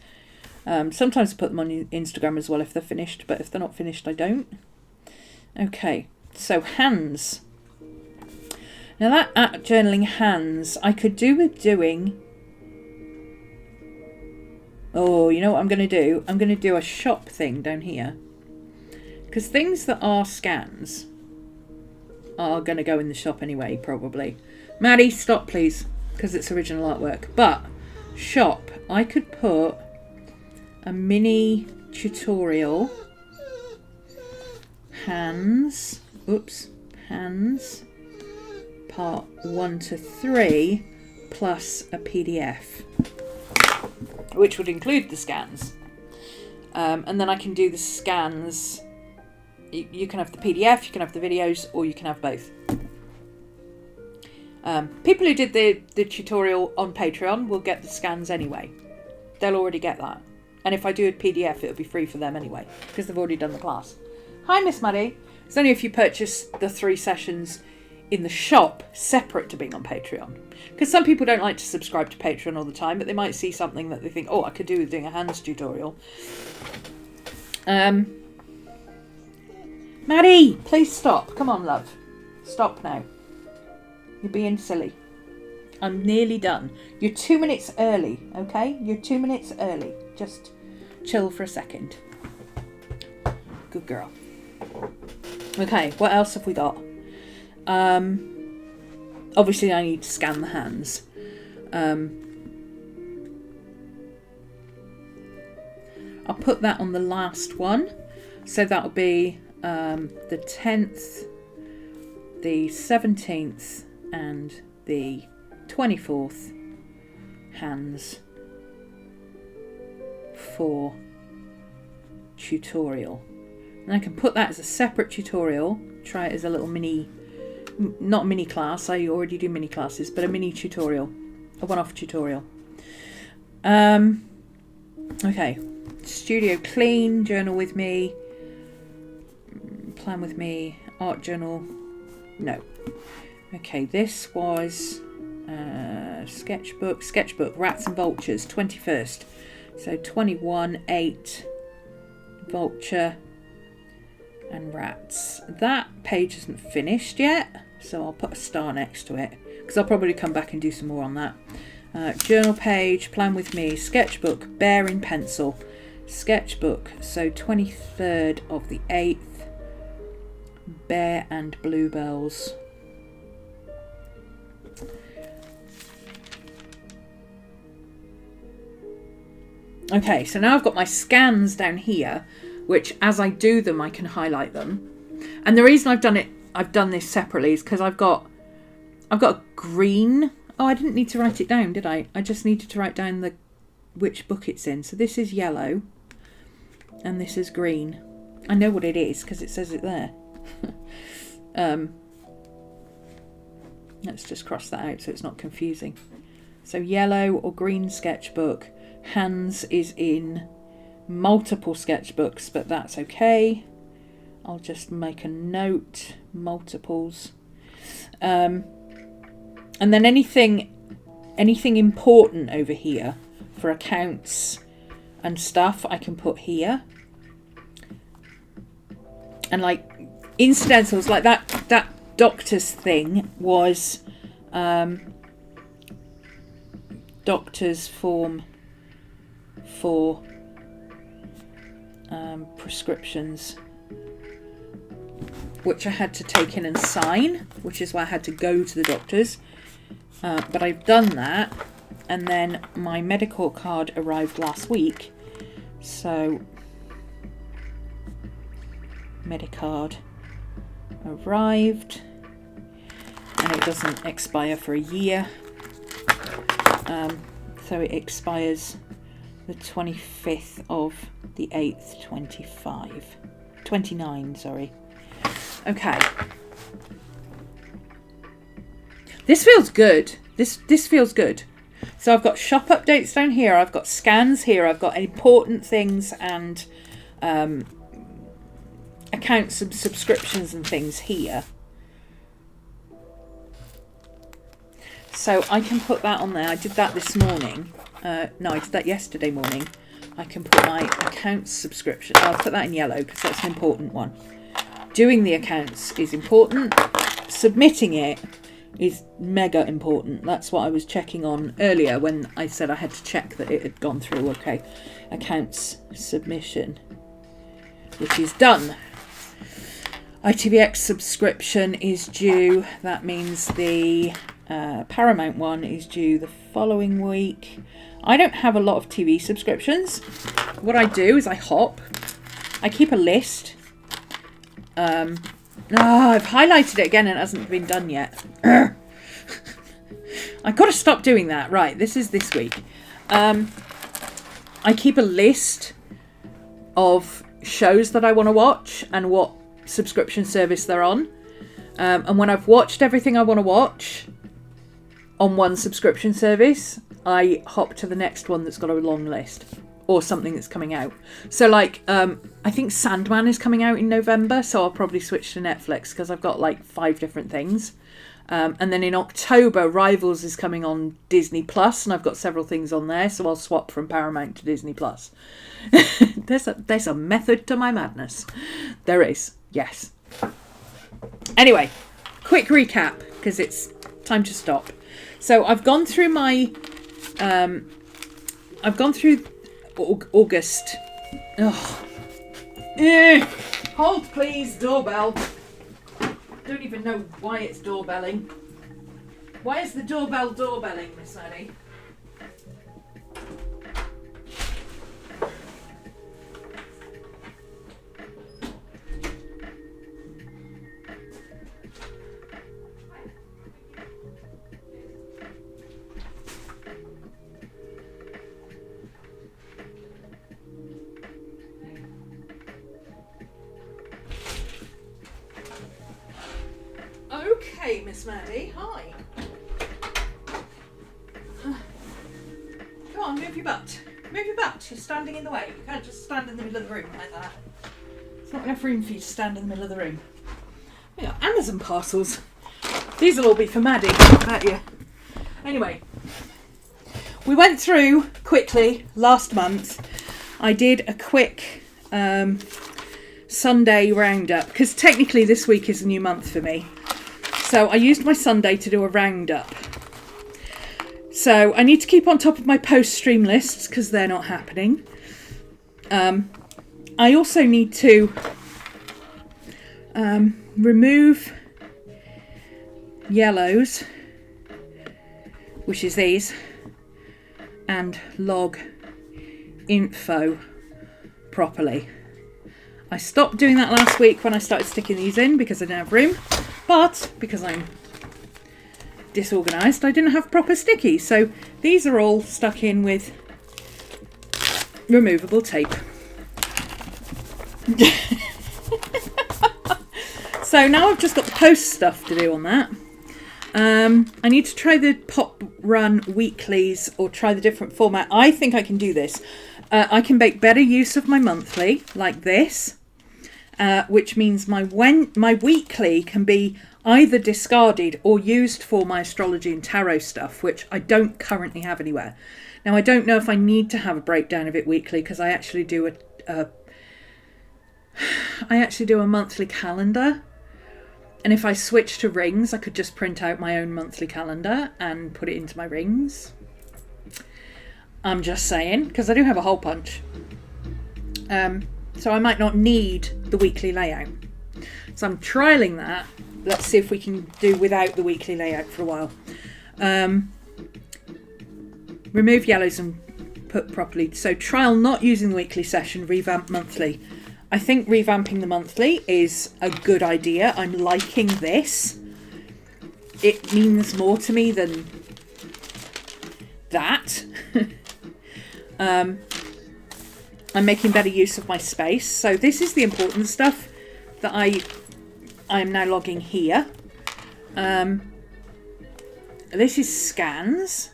Sometimes I put them on Instagram as well if they're finished, but if they're not finished, I don't. Okay, so hands. Now that journaling hands, I could do with doing... Oh, you know what I'm going to do? I'm going to do a shop thing down here. Because things that are scans are going to go in the shop anyway, probably. Maddie, stop please, because it's original artwork. But shop, I could put a mini tutorial. Hands. Hands. Part 1 to 3 plus a PDF. Which would include the scans. And then I can do the scans. You can have the PDF, you can have the videos, or you can have both. People who did the tutorial on Patreon will get the scans anyway. They'll already get that. And if I do a PDF, it'll be free for them anyway, because they've already done the class. Hi, Miss Maddie. It's only if you purchase the 3 sessions in the shop separate to being on Patreon. Because some people don't like to subscribe to Patreon all the time, but they might see something that they think, oh, I could do with doing a hands tutorial. Maddie, please stop. Come on, love. Stop now. You're being silly. I'm nearly done. You're 2 minutes early, okay? You're 2 minutes early. Just chill for a second. Good girl. Okay, what else have we got? Obviously I need to scan the hands. I'll put that on the last one. So that'll be the 10th the 17th and the 24th hands for tutorial. And I can put that as a separate tutorial, try it as a little mini, not mini class, I already do mini classes, but a mini tutorial, a one-off tutorial. Okay, studio clean, journal with me, plan with me, art journal, no. Okay, this was sketchbook, rats and vultures, 21st. So 21, 8, vulture and rats. That page isn't finished yet, so I'll put a star next to it because I'll probably come back and do some more on that. Journal page, plan with me, sketchbook, bear in pencil, sketchbook, so 23rd of the 8th, bear and bluebells. Okay, so now I've got my scans down here, which as I do them, I can highlight them. And the reason I've done this separately is because I've got a green. Oh, I didn't need to write it down, did I? I just needed to write down which book it's in. So this is yellow and this is green. I know what it is because it says it there. Let's just cross that out so it's not confusing. So yellow or green sketchbook. Hans is in multiple sketchbooks, but that's okay. I'll just make a note, multiples. And then anything important over here for accounts and stuff, I can put here. And like incidentals, like that doctor's thing was doctor's form for prescriptions, which I had to take in and sign, which is why I had to go to the doctor's. But I've done that, and then my medical card arrived last week, so Medicard arrived, and it doesn't expire for a year, so it expires the 25th of the 8th, 29, sorry. Okay. This feels good. This feels good. So I've got shop updates down here. I've got scans here. I've got important things and accounts and subscriptions and things here. So I can put that on there. I did that this morning. No, I did that yesterday morning. I can put my accounts subscription. I'll put that in yellow because that's an important one. Doing the accounts is important. Submitting it is mega important. That's what I was checking on earlier when I said I had to check that it had gone through. Okay, accounts submission, which is done. ITVX subscription is due. That means the Paramount one is due the following week. I don't have a lot of TV subscriptions. What I do is I keep a list. I've highlighted it again and it hasn't been done yet. I've got to stop doing that. Right, this is this week. I keep a list of shows that I want to watch and what subscription service they're on. And when I've watched everything I want to watch on one subscription service, I hop to the next one that's got a long list or something that's coming out. So like, I think Sandman is coming out in November, so I'll probably switch to Netflix because I've got like 5 different things. And then in October, Rivals is coming on Disney Plus, and I've got several things on there, so I'll swap from Paramount to Disney Plus. There's a method to my madness. There is, yes. Anyway, quick recap because it's time to stop. So I've gone through my, August. Oh. Hold please, doorbell. Don't even know why it's doorbelling. Why is the doorbell doorbelling, Miss Maddie? Miss Maddie. Hi. Come on, move your butt. Move your butt. You're standing in the way. You can't just stand in the middle of the room like that. There's not enough room for you to stand in the middle of the room. We got Amazon parcels. These will all be for Maddie. How about you? Anyway, we went through quickly last month. I did a quick Sunday roundup because technically this week is a new month for me. So I used my Sunday to do a roundup. So I need to keep on top of my post-stream lists because they're not happening. I also need to remove yellows, which is these, and log info properly. I stopped doing that last week when I started sticking these in because I didn't have room, but because I'm disorganised I didn't have proper stickies, so these are all stuck in with removable tape. So now I've just got the post stuff to do on that. I need to try the pop run weeklies or try the different format. I think I can do this. I can make better use of my monthly like this, which means my weekly can be either discarded or used for my astrology and tarot stuff, which I don't currently have anywhere. Now I don't know if I need to have a breakdown of it weekly because I actually do a monthly calendar. And if I switch to rings, I could just print out my own monthly calendar and put it into my rings. I'm just saying, because I do have a hole punch. So I might not need the weekly layout. So I'm trialling that. Let's see if we can do without the weekly layout for a while. Remove yellows and put properly. So trial not using the weekly session, revamp monthly. I think revamping the monthly is a good idea. I'm liking this. It means more to me than that. I'm making better use of my space. So this is the important stuff that I am now logging here. This is scans.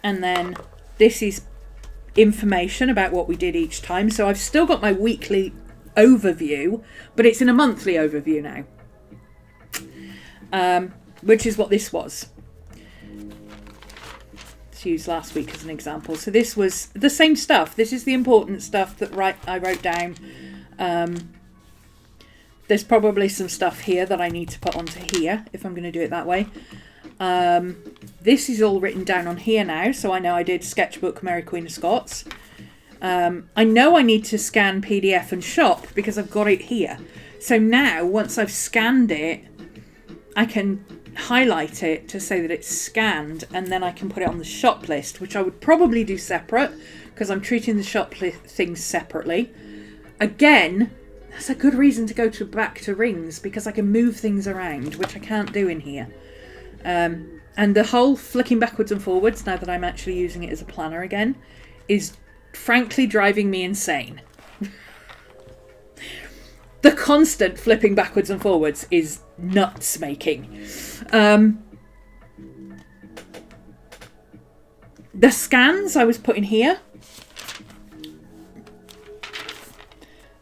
And then this is information about what we did each time. So I've still got my weekly overview, but it's in a monthly overview now, which is what this was. Let's use last week as an example. So this was the same stuff. This is the important stuff that I wrote down. There's probably some stuff here that I need to put onto here if I'm going to do it that way. This is all written down on here now, so I know I did sketchbook Mary Queen of Scots. I know I need to scan PDF and shop because I've got it here. So now, once I've scanned it, I can highlight it to say that it's scanned, and then I can put it on the shop list, which I would probably do separate because I'm treating the shop things separately. Again, that's a good reason to go back to rings because I can move things around, which I can't do in here. And the whole flicking backwards and forwards, now that I'm actually using it as a planner again, is frankly driving me insane. The constant flipping backwards and forwards is nuts making. The scans I was putting here.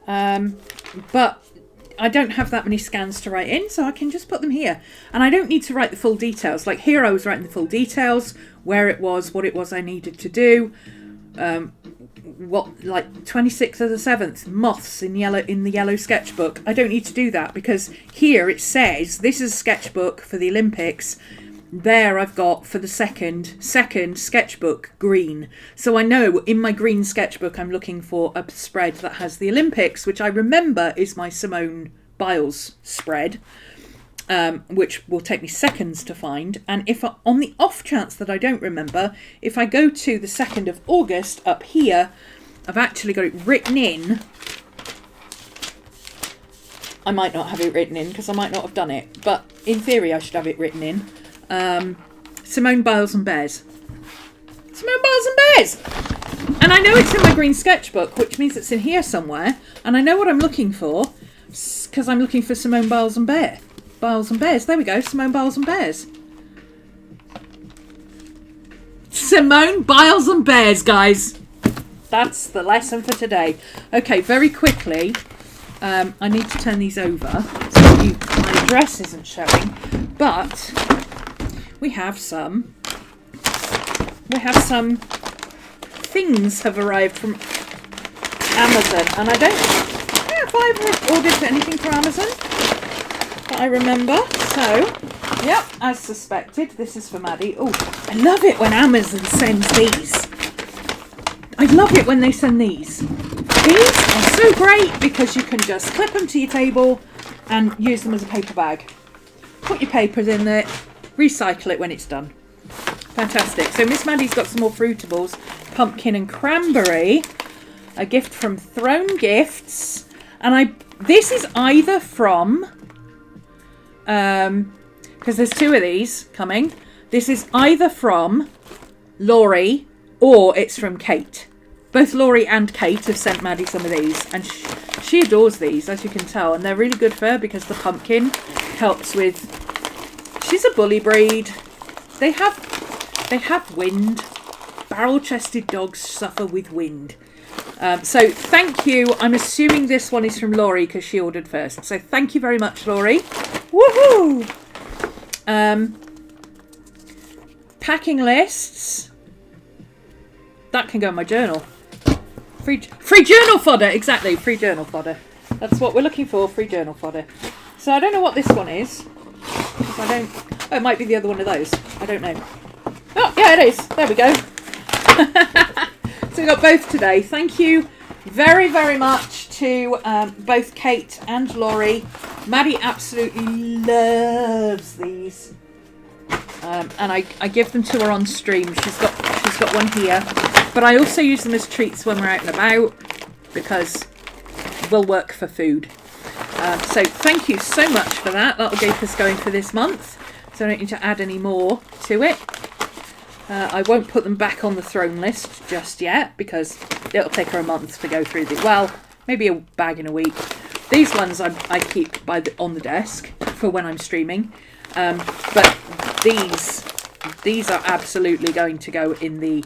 But I don't have that many scans to write in, so I can just put them here. And I don't need to write the full details. Like here I was writing the full details, where it was, what it was I needed to do. What, like 26th of the 7th, moths in the yellow sketchbook. I don't need to do that because here it says this is a sketchbook for the Olympics. There I've got for the second sketchbook green. So I know in my green sketchbook I'm looking for a spread that has the Olympics, which I remember is my Simone Biles spread, which will take me seconds to find. And if on the off chance that I don't remember, if I go to the 2nd of August up here, I've actually got it written in. I might not have it written in because I might not have done it, but in theory I should have it written in. Simone Biles and Bears. Simone Biles and Bears! And I know it's in my green sketchbook, which means it's in here somewhere. And I know what I'm looking for, because because I'm looking for Simone Biles and Bear. Biles and Bears. There we go. Simone Biles and Bears. Simone Biles and Bears, guys. That's the lesson for today. Okay, very quickly. I need to turn these over so my address isn't showing. But we have some things have arrived from Amazon, and I don't know if I've ordered anything from Amazon that I remember. So, yep, as suspected, this is for Maddie. Oh, I love it when Amazon sends these. I love it when they send these. These are so great because you can just clip them to your table and use them as a paper bag. Put your papers in there, recycle it when it's done. Fantastic. So Miss Maddie's got some more fruitables, pumpkin and cranberry. A gift from Throne Gifts, and this is either from because there's two of these coming. This is either from Laurie or it's from Kate. Both Laurie and Kate have sent Maddie some of these, and she adores these, as you can tell, and they're really good for her because the pumpkin helps with. She's a bully breed. They have wind. Barrel-chested dogs suffer with wind. So thank you. I'm assuming this one is from Laurie because she ordered first. So thank you very much, Laurie. Woohoo! Packing lists. That can go in my journal. Free journal fodder. Exactly, free journal fodder. That's what we're looking for, free journal fodder. So I don't know what this one is. Because I don't... Oh, it might be the other one of those. I don't know. Oh, yeah, it is. There we go. So we got both today. Thank you very, very much to both Kate and Laurie. Maddie absolutely loves these, and I give them to her on stream. She's got one here, but I also use them as treats when we're out and about because we'll work for food. So thank you so much for that. That'll keep us going for this month. So I don't need to add any more to it. I won't put them back on the throne list just yet because it'll take her a month to go through these. Well, maybe a bag in a week. These ones I keep on the desk for when I'm streaming. But these are absolutely going to go in the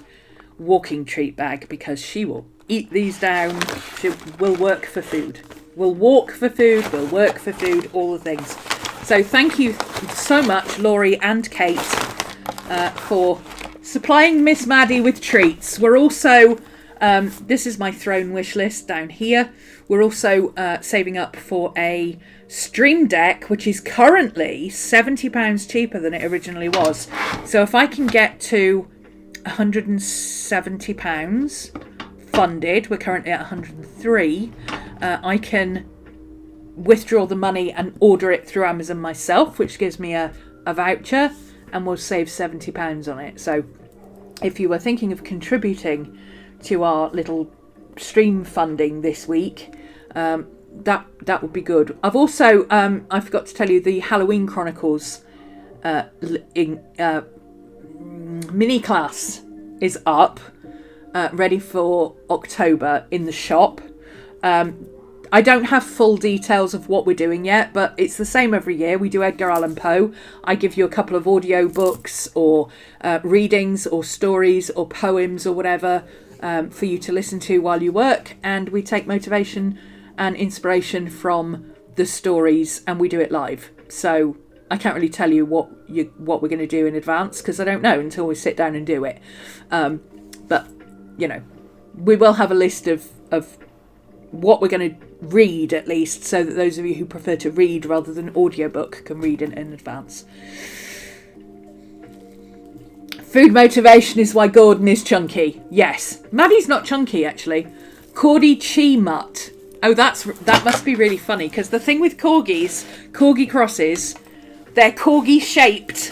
walking treat bag because she will eat these down. She will work for food. We'll walk for food. We'll work for food. All the things. So thank you so much, Laurie and Kate, for supplying Miss Maddie with treats. We're also, this is my throne wish list down here. We're also saving up for a Stream Deck, which is currently £70 cheaper than it originally was. So if I can get to £170 funded, we're currently at 103, I can withdraw the money and order it through Amazon myself, which gives me a voucher, and we'll save £70 on it. So if you were thinking of contributing to our little stream funding this week, that would be good. I've also I forgot to tell you, the Halloween Chronicles mini class is up, ready for October in the shop. I don't have full details of what we're doing yet, but it's the same every year. We do Edgar Allan Poe. I give you a couple of audio books or readings or stories or poems or whatever for you to listen to while you work. And we take motivation and inspiration from the stories and we do it live. So I can't really tell you what we're going to do in advance because I don't know until we sit down and do it. But, you know, we will have a list of what we're going to read at least, so that those of you who prefer to read rather than audiobook can read in advance. Food motivation is why Gordon is chunky. Yes. Maddie's not chunky, actually. Corgi Chi Mutt. Oh, that must be really funny, because the thing with corgi crosses, they're corgi shaped,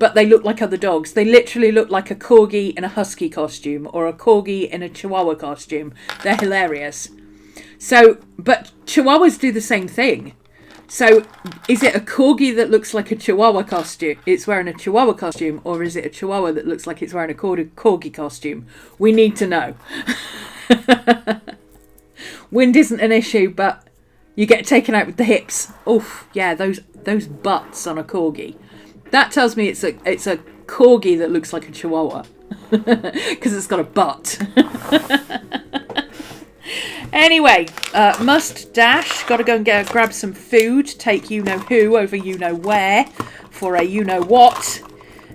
but they look like other dogs. They literally look like a corgi in a husky costume or a corgi in a chihuahua costume. They're hilarious. So, but chihuahuas do the same thing. So, is it a corgi that looks like a chihuahua costume? It's wearing a chihuahua costume, or is it a chihuahua that looks like it's wearing a corgi costume? We need to know. Wind isn't an issue, but You get taken out with the hips. Oof, yeah, those butts on a corgi. That tells me it's a corgi that looks like a chihuahua. Because it's got a butt. Anyway, must dash. Got to go and grab some food. Take you-know-who over you-know-where for a you-know-what.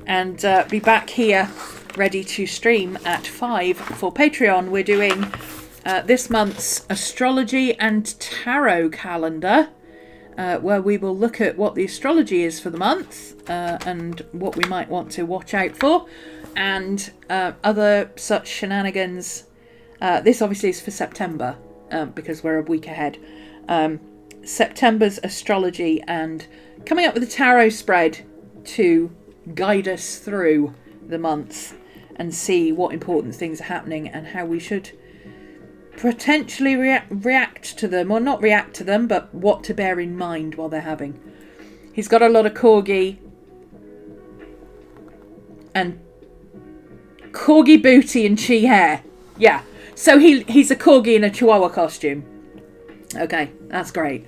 And be back here ready to stream at 5 for Patreon. We're doing this month's astrology and tarot calendar, where we will look at what the astrology is for the month and what we might want to watch out for, and other such shenanigans. This obviously is for September, because we're a week ahead. September's astrology, and coming up with a tarot spread to guide us through the month and see what important things are happening and how we should potentially react to them, or not react to them, but what to bear in mind while they're having. He's got a lot of corgi and corgi booty and chi hair. Yeah, so he's a corgi in a chihuahua costume. Okay, that's great.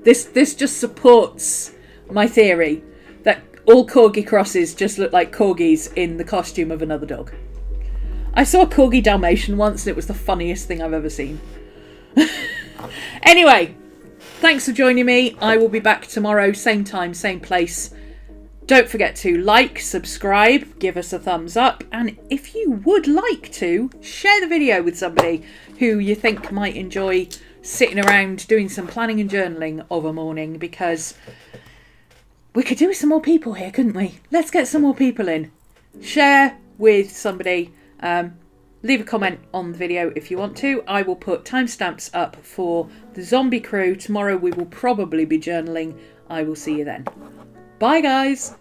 This just supports my theory that all corgi crosses just look like corgis in the costume of another dog. I saw a corgi Dalmatian once and it was the funniest thing I've ever seen. Anyway, thanks for joining me. I will be back tomorrow, same time, same place. Don't forget to like, subscribe, give us a thumbs up, and if you would like to, share the video with somebody who you think might enjoy sitting around doing some planning and journaling of a morning, because we could do with some more people here, couldn't we? Let's get some more people in. Share with somebody. Leave a comment on the video if you want to. I will put timestamps up for the zombie crew. Tomorrow we will probably be journaling. I will see you then. Bye, guys.